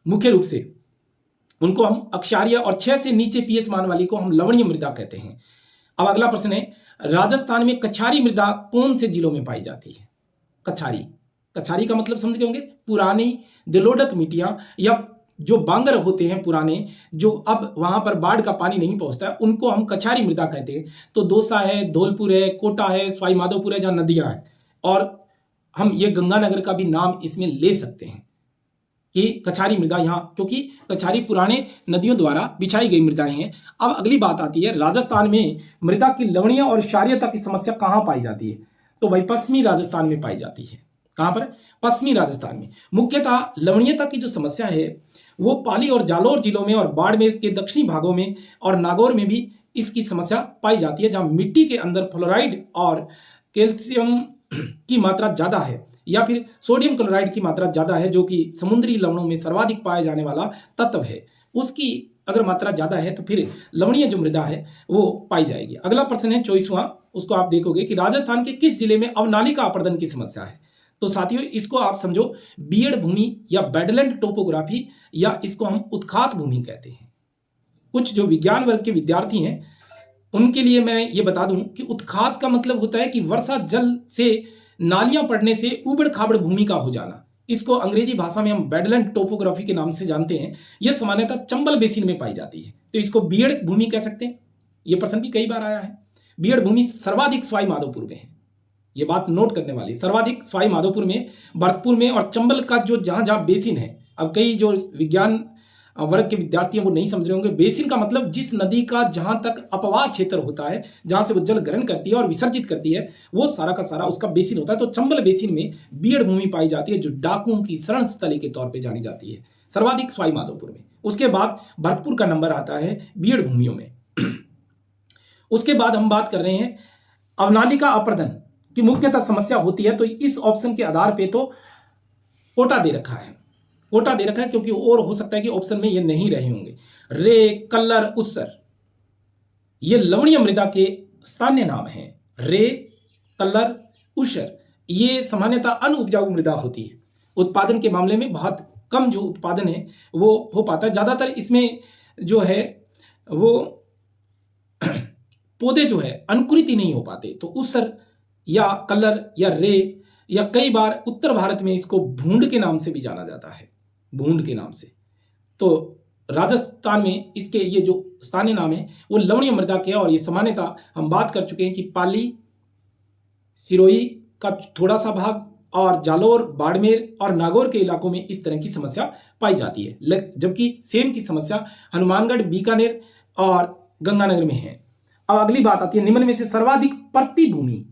मुख्य रूप से उनको हम अक्षारीय और 6 से नीचे पीएच मान वाली को हम लवणीय मृदा कहते हैं। अब अगला प्रश्न है, राजस्थान में कछारी मृदा कौन से जिलों में पाई जाती है? कछारी का मतलब समझ गए होंगे, पुरानी जलोढ़ मिट्टियां या जो बांगर होते हैं पुराने, जो अब वहां पर बाढ़ का पानी नहीं पहुंचता है, उनको हम कछारी मृदा कहते हैं। तो दौसा है, धौलपुर है, कोटा है, सवाई माधोपुर है, जहां नदियां हैं, और हम ये गंगानगर का भी नाम इसमें ले सकते हैं कि कछारी मृदा यहाँ, क्योंकि कछारी पुराने नदियों द्वारा बिछाई गई मृदाएं हैं। अब अगली बात आती है, राजस्थान में मृदा की लवणीय और क्षारीयता की समस्या कहां पाई जाती है? तो भाई पश्चिमी राजस्थान में पाई जाती है। कहां पर? पश्चिमी राजस्थान में। मुख्यतः लवणीयता की जो समस्या है वो पाली और जालौर जिलों में और बाड़मेर के दक्षिणी भागों में और नागौर में भी इसकी समस्या पाई जाती है, जहां मिट्टी के अंदर फ्लोराइड और कैल्शियम की मात्रा ज्यादा है या फिर सोडियम क्लोराइड की मात्रा ज्यादा है, जो कि समुद्री लवणों में सर्वाधिक पाया जाने वाला तत्व है। उसकी अगर मात्रा ज्यादा है तो फिर लवणीय जो मृदा है वो पाई जाएगी। अगला प्रश्न है 24वां, उसको आप देखोगे कि राजस्थान के किस जिले में अवनालिका अपर्दन की समस्या है? तो साथियों इसको आप समझो बीएड भूमि या बेडलैंड टोपोग्राफी, या इसको हम उत्खात भूमि कहते हैं। कुछ जो विज्ञान वर्ग के विद्यार्थी हैं उनके लिए मैं ये बता दूं कि उत्खात का मतलब होता है कि वर्षा जल से नालियां पड़ने से उबड़ खाबड़ भूमि का हो जाना। इसको अंग्रेजी भाषा में हम बेडलैंड टोपोग्राफी के नाम से जानते हैं। यह सामान्यतः चंबल बेसिन में पाई जाती है, तो इसको बीएड भूमि कह सकते हैं। यह प्रश्न भी कई बार आया है। बीएड भूमि सर्वाधिक सवाई माधोपुर में है, ये बात नोट करने वाली। सर्वाधिक सवाई माधोपुर में, भरतपुर में और चंबल का जो जहां जहां बेसिन है। अब कई जो विज्ञान वर्ग के विद्यार्थी हैं वो नहीं समझ रहे होंगे। बेसिन का मतलब जिस नदी का जहां तक अपवाह क्षेत्र होता है, जहां से वो जल ग्रहण करती है और विसर्जित करती है, वो सारा का सारा उसका बेसिन होता है। तो चंबल बेसिन में बीएड भूमि पाई जाती है, जो डाकुओं की शरण स्थली के तौर पर जानी जाती है, सर्वाधिक सवाई माधोपुर में। उसके बाद भरतपुर का नंबर आता है बीएड भूमियों में। उसके बाद हम बात कर रहे हैं अवनालिका अपर्दन की मुख्यतः समस्या होती है, तो इस ऑप्शन के आधार पे तो कोटा दे रखा है, कोटा दे रखा है, क्योंकि और हो सकता है कि ऑप्शन में ये नहीं रहे होंगे। रे, कल्लर, उस्सर, ये लवणीय मृदा के स्थानीय नाम हैं। रे, कल्लर, उस्सर, ये सामान्यतः अनुपजाऊ मृदा होती है। उत्पादन के मामले में बहुत कम जो उत्पादन है वो हो पाता है। ज्यादातर इसमें जो है वो पौधे जो है अंकुरित ही नहीं हो पाते। तो उस्सर या कलर या रे, या कई बार उत्तर भारत में इसको भूंड के नाम से भी जाना जाता है, भूंड के नाम से। तो राजस्थान में इसके ये जो स्थानीय नाम है वो लवणीय मृदा के, और ये सामान्यतः हम बात कर चुके हैं कि पाली, सिरोही का थोड़ा सा भाग और जालोर, बाड़मेर और नागौर के इलाकों में इस तरह की समस्या पाई जाती है, जबकि सेम की समस्या हनुमानगढ़, बीकानेर और गंगानगर में है। अब अगली बात आती है निम्न में से सर्वाधिक प्रतिभूमि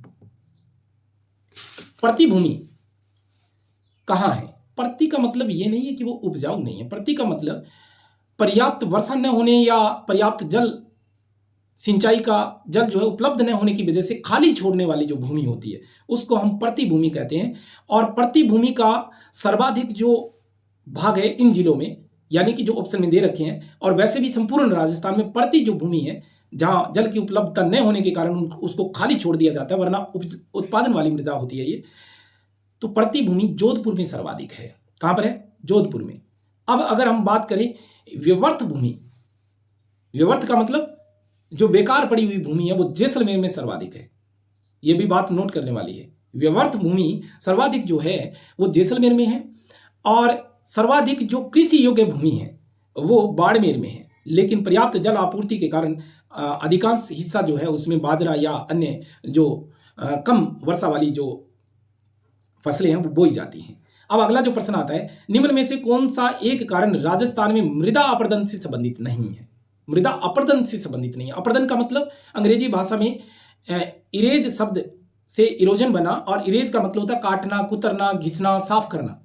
कहां है। प्रति का मतलब ये नहीं है कि वो उपजाऊ नहीं है, प्रति का मतलब पर्याप्त वर्षा न होने या पर्याप्त जल, सिंचाई का जल जो है उपलब्ध न होने की वजह से खाली छोड़ने वाली जो भूमि होती है उसको हम प्रतिभूमि कहते हैं। और प्रतिभूमि का सर्वाधिक जो भाग है इन जिलों में, यानी कि जो ऑप्शन में दे रखे हैं, और वैसे भी संपूर्ण राजस्थान में प्रति जो भूमि है जहां जल की उपलब्धता न होने के कारण उसको खाली छोड़ दिया जाता है, वरना उत्पादन वाली मृदा होती है ये, तो प्रतिभूमि जोधपुर में सर्वाधिक है। कहां पर है? जोधपुर में। अब अगर हम बात करें व्यवर्थ भूमि, व्यवर्थ का मतलब जो बेकार पड़ी हुई भूमि है, वो जैसलमेर में सर्वाधिक है। यह भी बात नोट करने वाली है। व्यवर्थ भूमि सर्वाधिक जो है वो जैसलमेर में है, और सर्वाधिक जो कृषि योग्य भूमि है वो बाड़मेर में है। लेकिन पर्याप्त जल आपूर्ति के कारण अधिकांश हिस्सा जो है उसमें बाजरा या अन्य जो कम वर्षा वाली जो फसलें हैं वो बोई जाती हैं। अब अगला जो प्रश्न आता है, निम्न में से कौन सा एक कारण राजस्थान में मृदा अपरदन से संबंधित नहीं है? मृदा अपरदन से संबंधित नहीं है। अपरदन का मतलब अंग्रेजी भाषा में इरेज शब्द से इरोजन बना, और इरेज का मतलब होता है काटना, कुतरना, घिसना, साफ करना।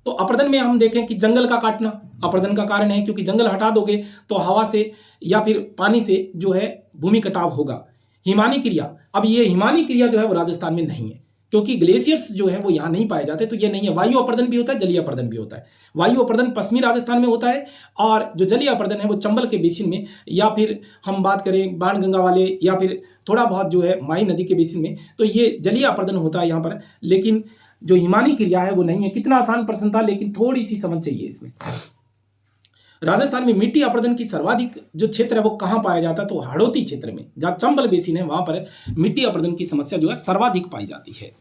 तो अपरदन में हम देखें कि जंगल का काटना अपरदन का कारण है, क्योंकि जंगल हटा दोगे तो हवा से या फिर पानी से जो है भूमि कटाव होगा। हिमानी क्रिया, अब ये हिमानी क्रिया जो है वो राजस्थान में नहीं है, क्योंकि ग्लेशियर्स जो है वो यहाँ नहीं पाए जाते, तो ये नहीं है। वायु अपर्दन भी होता है, जलीय अपर्दन भी होता है। वायु अपर्दन पश्चिमी राजस्थान में होता है, और जो जलीय अपर्दन है वो चंबल के बेसिन में, या फिर हम बात करें बाणगंगा वाले, या फिर थोड़ा बहुत जो है माई नदी के बेसिन में, तो ये जलीय अपर्दन होता है यहाँ पर। लेकिन जो हिमानी क्रिया है वो नहीं है। कितना आसान प्रश्न था, लेकिन थोड़ी सी समझ चाहिए इसमें। राजस्थान में मिट्टी अपरदन की सर्वाधिक जो क्षेत्र है वो कहां पाया जाता है? तो हाड़ौती क्षेत्र में, जहां चंबल बेसिन है वहां पर मिट्टी अपरदन की समस्या जो है सर्वाधिक पाई जाती है।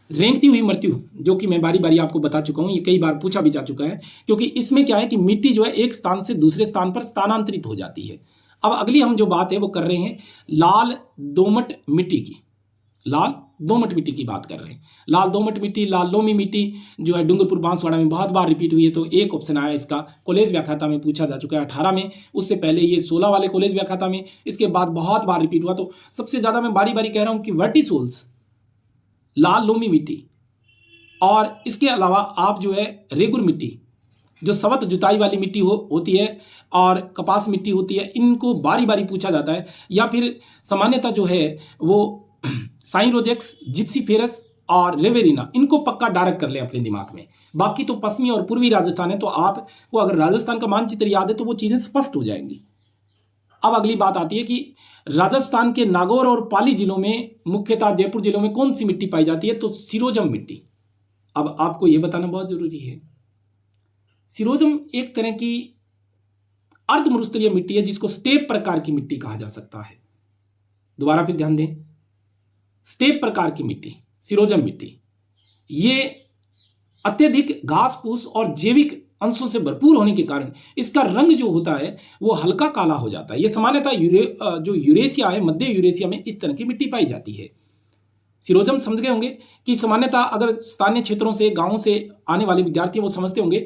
रेंगती हुई मृत्यु, जो कि मैं बारी बारी आपको बता चुका हूं, ये कई बार पूछा भी जा चुका है, क्योंकि इसमें क्या है कि मिट्टी जो है एक स्थान से दूसरे स्थान पर स्थानांतरित हो जाती है। अब अगली हम जो बात है वो कर रहे हैं लाल दोमट मिट्टी की। लाल दोमट मिट्टी की बात कर रहे हैं। लाल दोमट मिट्टी, लाल लोमी मिट्टी जो है डूंगरपुर बांसवाड़ा में बहुत बार रिपीट हुई है, तो एक ऑप्शन आया इसका। कॉलेज व्याख्याता में पूछा जा चुका है 18 में, उससे पहले ये 16 वाले कॉलेज व्याख्याता में, इसके बाद बहुत बार रिपीट हुआ। तो सबसे ज्यादा मैं बारी बारी कह रहा हूं कि वर्टिसोल्स, लाल लोमी मिट्टी, और इसके अलावा आप जो है रेगुर मिट्टी, जो सवत जुताई वाली मिट्टी होती है, और कपास मिट्टी होती है, इनको बारी बारी पूछा जाता है। या फिर सामान्यतः जो है वो साइरोजेक्स, जिप्सीफेरस और रेवेरिना, इनको पक्का डायरेक्ट कर लें अपने दिमाग में। बाकी तो पश्चिमी और पूर्वी राजस्थान है, तो आपको अगर राजस्थान का मानचित्र याद है तो वो चीजें स्पष्ट हो जाएंगी। अब अगली बात आती है कि राजस्थान के नागौर और पाली जिलों में, मुख्यतः जयपुर जिलों में कौन सी मिट्टी पाई जाती है? तो सिरोजम मिट्टी। अब आपको यह बताना बहुत जरूरी है, सिरोजम एक तरह की अर्ध मरुस्थलीय मिट्टी है, जिसको स्टेप प्रकार की मिट्टी कहा जा सकता है। दोबारा फिर ध्यान दें, स्टेप प्रकार की मिट्टी, सिरोजम मिट्टी, ये अत्यधिक घास फूस और जैविक अंशों से भरपूर होने के कारण इसका रंग जो होता है वो हल्का काला हो जाता है। ये सामान्यतः जो यूरेशिया है, मध्य यूरेशिया में इस तरह की मिट्टी पाई जाती है। सिरोजम समझ गए होंगे कि सामान्यतः अगर स्थानीय क्षेत्रों से, गांवों से आने वाले विद्यार्थी वो समझते होंगे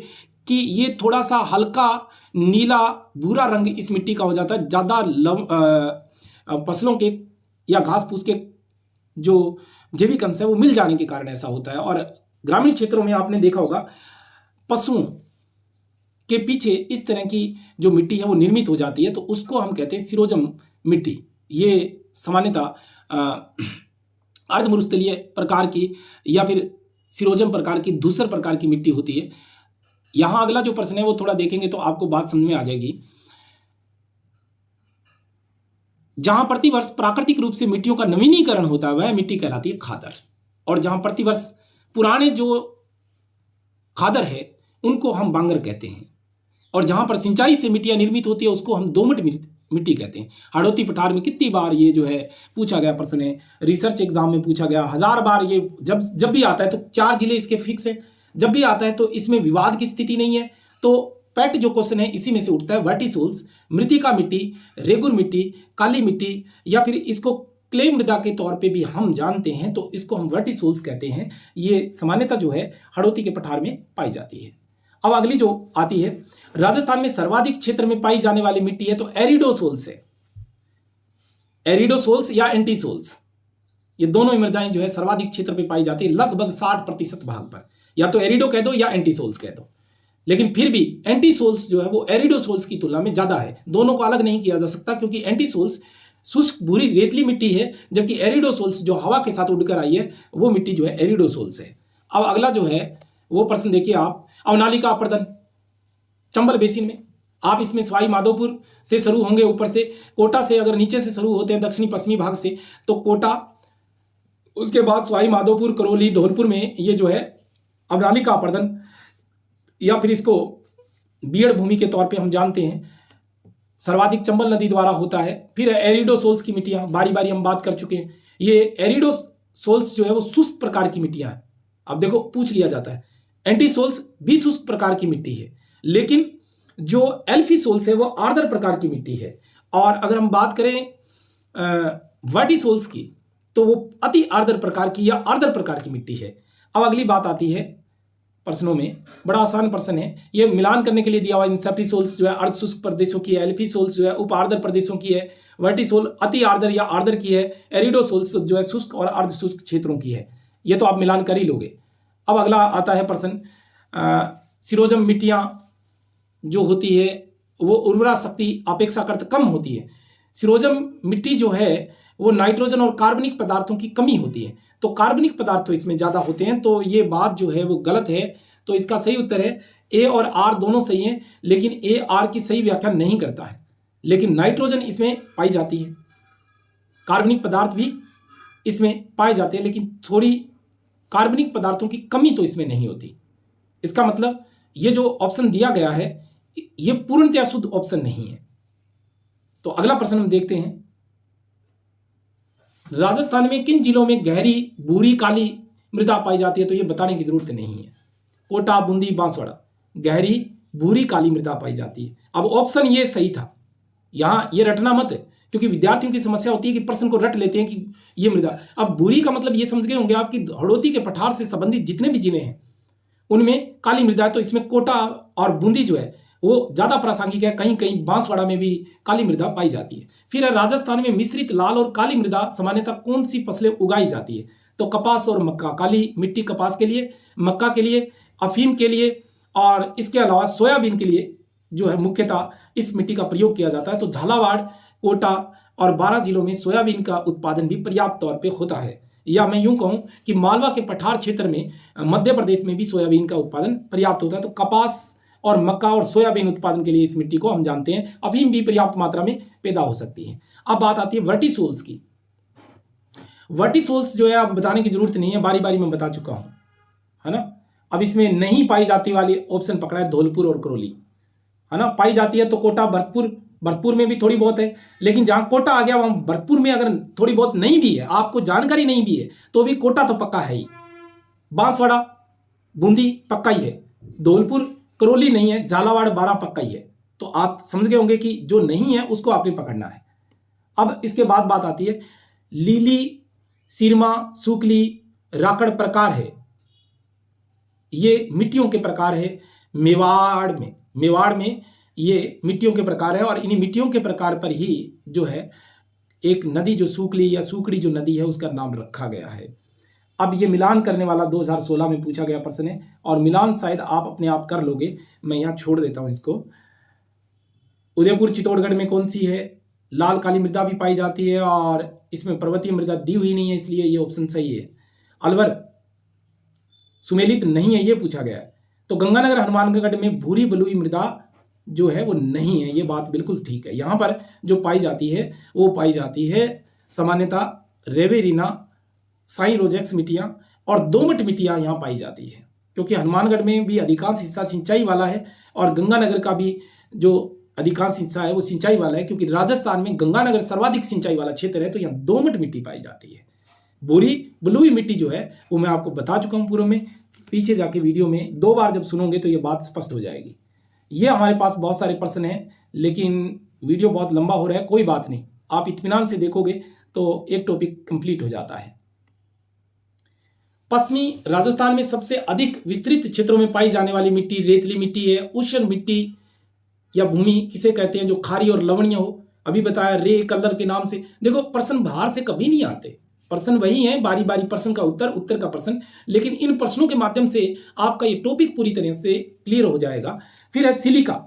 कि ये थोड़ा सा हल्का नीला भूरा रंग इस मिट्टी का हो जाता है, ज्यादा फसलों के या घास फूस के जो जैविक अंश है वो मिल जाने के कारण ऐसा होता है। और ग्रामीण क्षेत्रों में आपने देखा होगा पशुओं के पीछे इस तरह की जो मिट्टी है वो निर्मित हो जाती है, तो उसको हम कहते हैं सिरोजम मिट्टी। ये सामान्यतः अर्धमरुस्थलीय प्रकार की या फिर सिरोजम प्रकार की, दूसर प्रकार की मिट्टी होती है। यहां अगला जो प्रश्न है वो थोड़ा देखेंगे तो आपको बात समझ में आ जाएगी। जहां प्रतिवर्ष प्राकृतिक रूप से मिट्टियों का नवीनीकरण होता है वह मिट्टी कहलाती है खादर, और जहां प्रतिवर्ष पुराने जो खादर है उनको हम बांगर कहते हैं, और जहां पर सिंचाई से मिट्टियां निर्मित होती है उसको हम दोमट मिट्टी कहते हैं। हाड़ौती पठार में कितनी बार ये जो है पूछा गया प्रश्न है, रिसर्च एग्जाम में पूछा गया 1000 बार। ये जब भी आता है तो 4 जिले इसके फिक्स है, जब भी आता है तो इसमें विवाद की स्थिति नहीं है। तो पैट जो क्वेश्चन है इसी में से उठता है। वर्टिसोल्स, मृतिका मिट्टी, रेगुर मिट्टी, काली मिट्टी, या फिर इसको क्ले मृदा के तौर पे भी हम जानते हैं, तो इसको हम वर्टिसोल्स कहते हैं। ये सामान्यतः जो है हड़ौती के पठार में पाई जाती है। अब अगली जो आती है, राजस्थान में सर्वाधिक क्षेत्र में पाई जाने वाली मिट्टी है तो एरिडोसोल्स है। एरिडोसोल्स या एंटीसोल्स, ये दोनों मृदाएं जो है सर्वाधिक क्षेत्र पे पाई जाती है, लगभग 60% भाग पर। या तो एरिडो कह दो या एंटीसोल्स कह दो, लेकिन फिर भी एंटीसोल्स जो है वो एरिडोसोल्स की तुलना में ज्यादा है। दोनों को अलग नहीं किया जा सकता, क्योंकि एंटीसोल्स शुष्क भूरी रेतली मिट्टी है, जबकि एरिडोसोल्स जो हवा के साथ उड़कर आई है वो मिट्टी जो है एरिडोसोल्स है। अब अगला जो है वो प्रश्न देखिए आप, अवनालिका अपर्दन चंबल बेसिन में, आप इसमें सवाई माधोपुर से शुरू होंगे, ऊपर से कोटा से अगर नीचे से शुरू होते हैं दक्षिणी पश्चिमी भाग से तो कोटा, उसके बाद सवाई माधोपुर, करौली, धौलपुर में ये जो है अवनालिका अपर्दन, या फिर इसको बीड़ भूमि के तौर पे हम जानते हैं, सर्वाधिक चंबल नदी द्वारा होता है। फिर एरिडोसोल्स की मिट्टियां, बारी बारी हम बात कर चुके हैं। ये एरिडोसोल्स जो है वो शुष्क प्रकार की मिट्टियां हैं। अब देखो पूछ लिया जाता है, एंटीसोल्स भी शुष्क प्रकार की मिट्टी है, लेकिन जो एल्फीसोल्स है वो आर्द्र प्रकार की मिट्टी है। और अगर हम बात करें वर्टिसोल्स की तो वो अति आर्द्र प्रकार की या आर्द्र प्रकार की मिट्टी है। अब अगली बात आती है प्रश्नों में, बड़ा आसान प्रश्न है ये, मिलान करने के लिए दिया हुआ इंसेप्टिसोल्स जो है अर्ध शुष्क प्रदेशों की है, एल्फीसोल्स जो है उप आर्द्र प्रदेशों की है, वर्टिसोल अति आर्द्र या आर्द्र की है, एरिडोसोल्स जो है शुष्क और अर्ध शुष्क क्षेत्रों की है। ये तो आप मिलान कर ही लोगे। अब अगला आता है प्रश्न, सिरोजम मिट्टियां जो होती है वो उर्वरा शक्ति अपेक्षाकृत कम होती है। सिरोजम मिट्टी जो है वो नाइट्रोजन और कार्बनिक पदार्थों की कमी होती है, तो कार्बनिक पदार्थ तो इसमें ज्यादा होते हैं, तो ये बात जो है वो गलत है। तो इसका सही उत्तर है ए और आर दोनों सही हैं, लेकिन ए आर की सही व्याख्या नहीं करता है। लेकिन नाइट्रोजन इसमें पाई जाती है, कार्बनिक पदार्थ भी इसमें पाए जाते हैं, लेकिन थोड़ी कार्बनिक पदार्थों की कमी तो इसमें नहीं होती। इसका मतलब ये जो ऑप्शन दिया गया है ये पूर्णतया शुद्ध ऑप्शन नहीं है। तो अगला प्रश्न हम देखते हैं, राजस्थान में किन जिलों में गहरी भूरी काली मृदा पाई जाती है? तो ये बताने की जरूरत नहीं है। कोटा, बूंदी, बांसवाड़ा, गहरी भूरी काली मृदा पाई जाती है। अब ऑप्शन ये सही था, यहां ये रटना मत है, क्योंकि विद्यार्थियों की समस्या होती है कि प्रश्न को रट लेते हैं कि ये मृदा। अब भूरी का मतलब ये समझ गए होंगे आपकी हड़ौती के पठार से संबंधित जितने भी जिले हैं उनमें काली मृदा है, तो इसमें कोटा और बूंदी जो है वो ज्यादा प्रासंगिक है। कहीं कहीं बांसवाड़ा में भी काली मृदा पाई जाती है। फिर राजस्थान में मिश्रित लाल और काली मृदा सामान्यतः कौन सी फसलें उगाई जाती है? तो कपास और मक्का। काली मिट्टी कपास के लिए, मक्का के लिए, अफीम के लिए और इसके अलावा सोयाबीन के लिए जो है मुख्यतः इस मिट्टी का प्रयोग किया जाता है। तो झालावाड़, कोटा और 12 जिलों में सोयाबीन का उत्पादन भी पर्याप्त तौर पर होता है। या मैं यूं कहूं कि मालवा के पठार क्षेत्र में, मध्य प्रदेश में भी सोयाबीन का उत्पादन पर्याप्त होता है। तो कपास और मक्का और सोयाबीन उत्पादन के लिए इस मिट्टी को हम जानते हैं। अफीम भी पर्याप्त मात्रा में पैदा हो सकती है। अब बात आती है वर्टिसोल्स की। वर्टिसोल्स जो है अब बताने की जरूरत नहीं है, बारी बारी में बता चुका हूं, है ना। अब इसमें नहीं पाई जाती वाली ऑप्शन पकड़ा है धौलपुर और करौली, है ना। पाई जाती है तो कोटा, भरतपुर में भी थोड़ी बहुत है, लेकिन जहां कोटा आ गया वहां भरतपुर में अगर थोड़ी बहुत नहीं भी है, आपको जानकारी नहीं भी है, तो भी कोटा तो पक्का है ही। बांसवाड़ा, बूंदी पक्का ही है, धौलपुर, करौली नहीं है, झालावाड़, 12 पक्का ही है। तो आप समझ गए होंगे कि जो नहीं है उसको आपने पकड़ना है। अब इसके बाद बात आती है लीली, सिरमा, सुकली, राकड़ प्रकार है, ये मिट्टियों के प्रकार है। मेवाड़ में ये मिट्टियों के प्रकार है, और इन्हीं मिट्टियों के प्रकार पर ही जो है एक नदी जो सूकली या सूकड़ी जो नदी है उसका नाम रखा गया है। अब ये मिलान करने वाला 2016 में पूछा गया प्रश्न है, और मिलान शायद आप अपने आप कर लोगे, मैं यहाँ छोड़ देता हूँ इसको। उदयपुर, चित्तौड़गढ़ में कौन सी है? लाल काली मृदा भी पाई जाती है, और इसमें पर्वतीय मृदा दी हुई नहीं है, इसलिए ये ऑप्शन सही है। अलवर, सुमेलित नहीं है, ये पूछा गया है। तो गंगानगर, हनुमानगढ़ में भूरी बलुई मृदा जो है वो नहीं है, ये बात बिल्कुल ठीक है। यहाँ पर जो पाई जाती है वो पाई जाती है सामान्यतः रेवेरिना, साई रोजेक्स मिट्टियां और दोमट मिट्टियां यहाँ पाई जाती है, क्योंकि हनुमानगढ़ में भी अधिकांश हिस्सा सिंचाई वाला है, और गंगानगर का भी जो अधिकांश हिस्सा है वो सिंचाई वाला है, क्योंकि राजस्थान में गंगानगर सर्वाधिक सिंचाई वाला क्षेत्र है, तो यहाँ दोमट मिट्टी पाई जाती है। भूरी बलुई मिट्टी जो है वो मैं आपको बता चुका हूँ पूर्व में, पीछे जाके वीडियो में 2 बार जब सुनोगे तो ये बात स्पष्ट हो जाएगी। ये हमारे पास बहुत सारे प्रश्न हैं, लेकिन वीडियो बहुत लंबा हो रहा है। कोई बात नहीं, आप इत्मीनान से देखोगे तो एक टॉपिक कंप्लीट हो जाता है। पश्चिमी राजस्थान में सबसे अधिक विस्तृत क्षेत्रों में पाई जाने वाली मिट्टी रेतली मिट्टी है। उष्ण मिट्टी या भूमि किसे कहते हैं जो खारी और लवणीय हो? अभी बताया, रे कलर के नाम से। देखो, प्रश्न बाहर से कभी नहीं आते, प्रश्न वही है, बारी बारी प्रश्न का उत्तर, उत्तर का प्रश्न। लेकिन इन प्रश्नों के माध्यम से आपका ये टॉपिक पूरी तरह से क्लियर हो जाएगा। फिर है सिलिका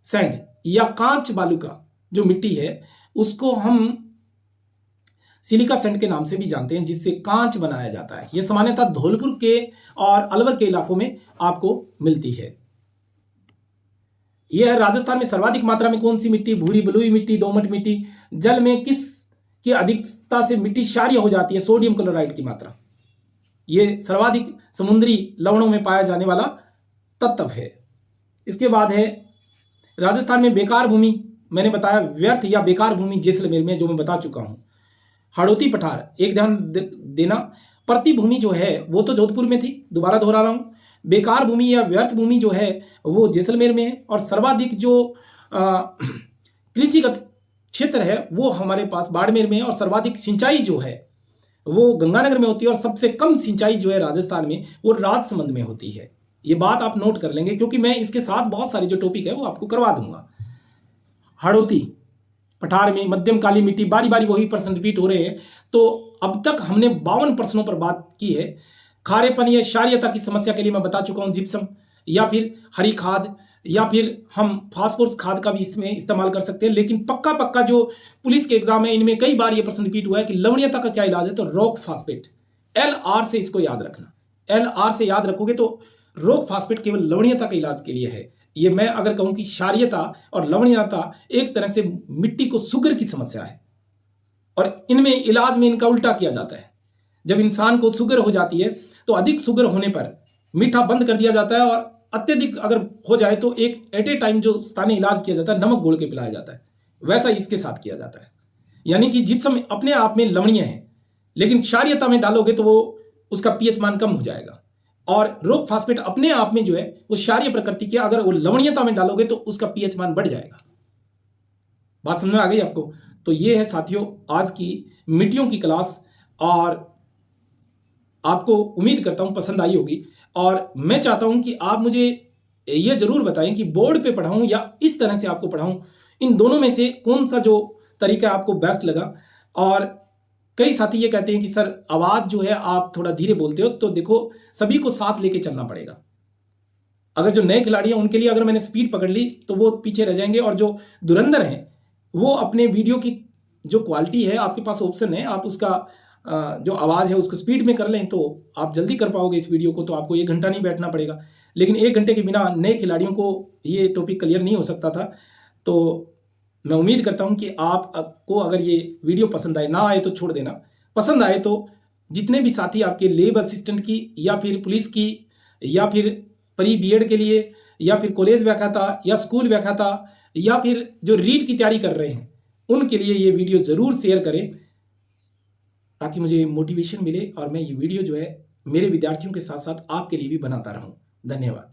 सैंड या कांच बालू का जो मिट्टी है, उसको हम सिलिका सैंड के नाम से भी जानते हैं, जिससे कांच बनाया जाता है। यह सामान्यतः धौलपुर के और अलवर के इलाकों में आपको मिलती है। यह है राजस्थान में सर्वाधिक मात्रा में कौन सी मिट्टी? भूरी बलुई मिट्टी, दोमट मिट्टी। जल में किस की अधिकता से मिट्टी क्षारीय हो जाती है? सोडियम क्लोराइड की मात्रा। यह सर्वाधिक समुद्री लवणों में पाया जाने वाला तत्व है। इसके बाद है राजस्थान में बेकार भूमि, मैंने बताया व्यर्थ या बेकार भूमि जैसलमेर में, जो मैं बता चुका हूं। हाड़ौती पठार, एक ध्यान देना, प्रतिभूमि जो है वो तो जोधपुर में थी, दोबारा दोहरा रहा हूं। बेकार भूमि या व्यर्थ भूमि जो है वो जैसलमेर में है। और सर्वाधिक जो कृषिगत क्षेत्र है वो हमारे पास बाड़मेर में है। और सर्वाधिक सिंचाई जो है वो गंगानगर में होती है। और सबसे कम सिंचाई जो है राजस्थान में वो राजसमंद में होती है। ये बात आप नोट कर लेंगे, क्योंकि मैं इसके साथ बहुत सारे जो टॉपिक है वो आपको करवा दूंगा। हाड़ौती पठार में मध्यम काली मिट्टी, बारी बारी वही प्रश्न रिपीट हो रहे हैं। तो अब तक हमने 52 प्रश्नों पर बात की है। खारेपन या क्षारीयता की समस्या के लिए मैं बता चुका हूं, जिप्सम या फिर हरी खाद या फिर हम फास्फोरस खाद का भी इसमें इस्तेमाल कर सकते हैं। लेकिन पक्का पक्का जो पुलिस के एग्जाम है इनमें कई बार ये प्रश्न रिपीट हुआ है कि लवणीयता का क्या इलाज है? तो रॉक फास्फेट, LR से इसको याद रखना। LR से याद रखोगे तो रॉक फास्फेट केवल लवणीयता के इलाज के लिए है। ये मैं अगर कहूं कि क्षारीयता और लवणीयता एक तरह से मिट्टी को शुगर की समस्या है, और इनमें इलाज में इनका उल्टा किया जाता है। जब इंसान को शुगर हो जाती है तो अधिक शुगर होने पर मीठा बंद कर दिया जाता है, और अत्यधिक अगर हो जाए तो एक एट ए टाइम जो स्थानीय इलाज किया जाता है, नमक घोल के पिलाया जाता है। वैसा इसके साथ किया जाता है। यानी कि जिप्सम अपने आप में लवणीय है, लेकिन क्षारीयता में डालोगे तो वो उसका पीएच मान कम हो जाएगा। और रॉक फास्फेट अपने आप में जो है वो क्षारीय प्रकृति के, अगर वो लवणीयता में डालोगे तो उसका पीएच मान बढ़ जाएगा। बात समझ में आ गई आपको? तो ये है साथियों आज की मिट्टियों की क्लास, और आपको उम्मीद करता हूं पसंद आई होगी। और मैं चाहता हूं कि आप मुझे ये जरूर बताएं कि बोर्ड पे पढ़ाऊं या इस तरह से आपको पढ़ाऊं, इन दोनों में से कौन सा जो तरीका आपको बेस्ट लगा। और कई साथी ये कहते हैं कि सर आवाज जो है आप थोड़ा धीरे बोलते हो, तो देखो सभी को साथ लेके चलना पड़ेगा। अगर जो नए खिलाड़ी हैं उनके लिए अगर मैंने स्पीड पकड़ ली तो वो पीछे रह जाएंगे, और जो धुरंधर हैं वो अपने वीडियो की जो क्वालिटी है, आपके पास ऑप्शन है, आप उसका जो आवाज़ है उसको स्पीड में कर लें तो आप जल्दी कर पाओगे इस वीडियो को। तो आपको 1 घंटा नहीं बैठना पड़ेगा। लेकिन 1 घंटे के बिना नए खिलाड़ियों को ये टॉपिक क्लियर नहीं हो सकता था। तो मैं उम्मीद करता हूं कि आपको अगर ये वीडियो पसंद आए, ना आए तो छोड़ देना, पसंद आए तो जितने भी साथी आपके लेब असिस्टेंट की या फिर पुलिस की या फिर प्री बीएड के लिए या फिर कॉलेज व्याख्याता या स्कूल व्याख्याता या फिर जो रीट की तैयारी कर रहे हैं, उनके लिए ये वीडियो ज़रूर शेयर करें, ताकि मुझे मोटिवेशन मिले और मैं ये वीडियो जो है मेरे विद्यार्थियों के साथ साथ आपके लिए भी बनाता रहूं। धन्यवाद।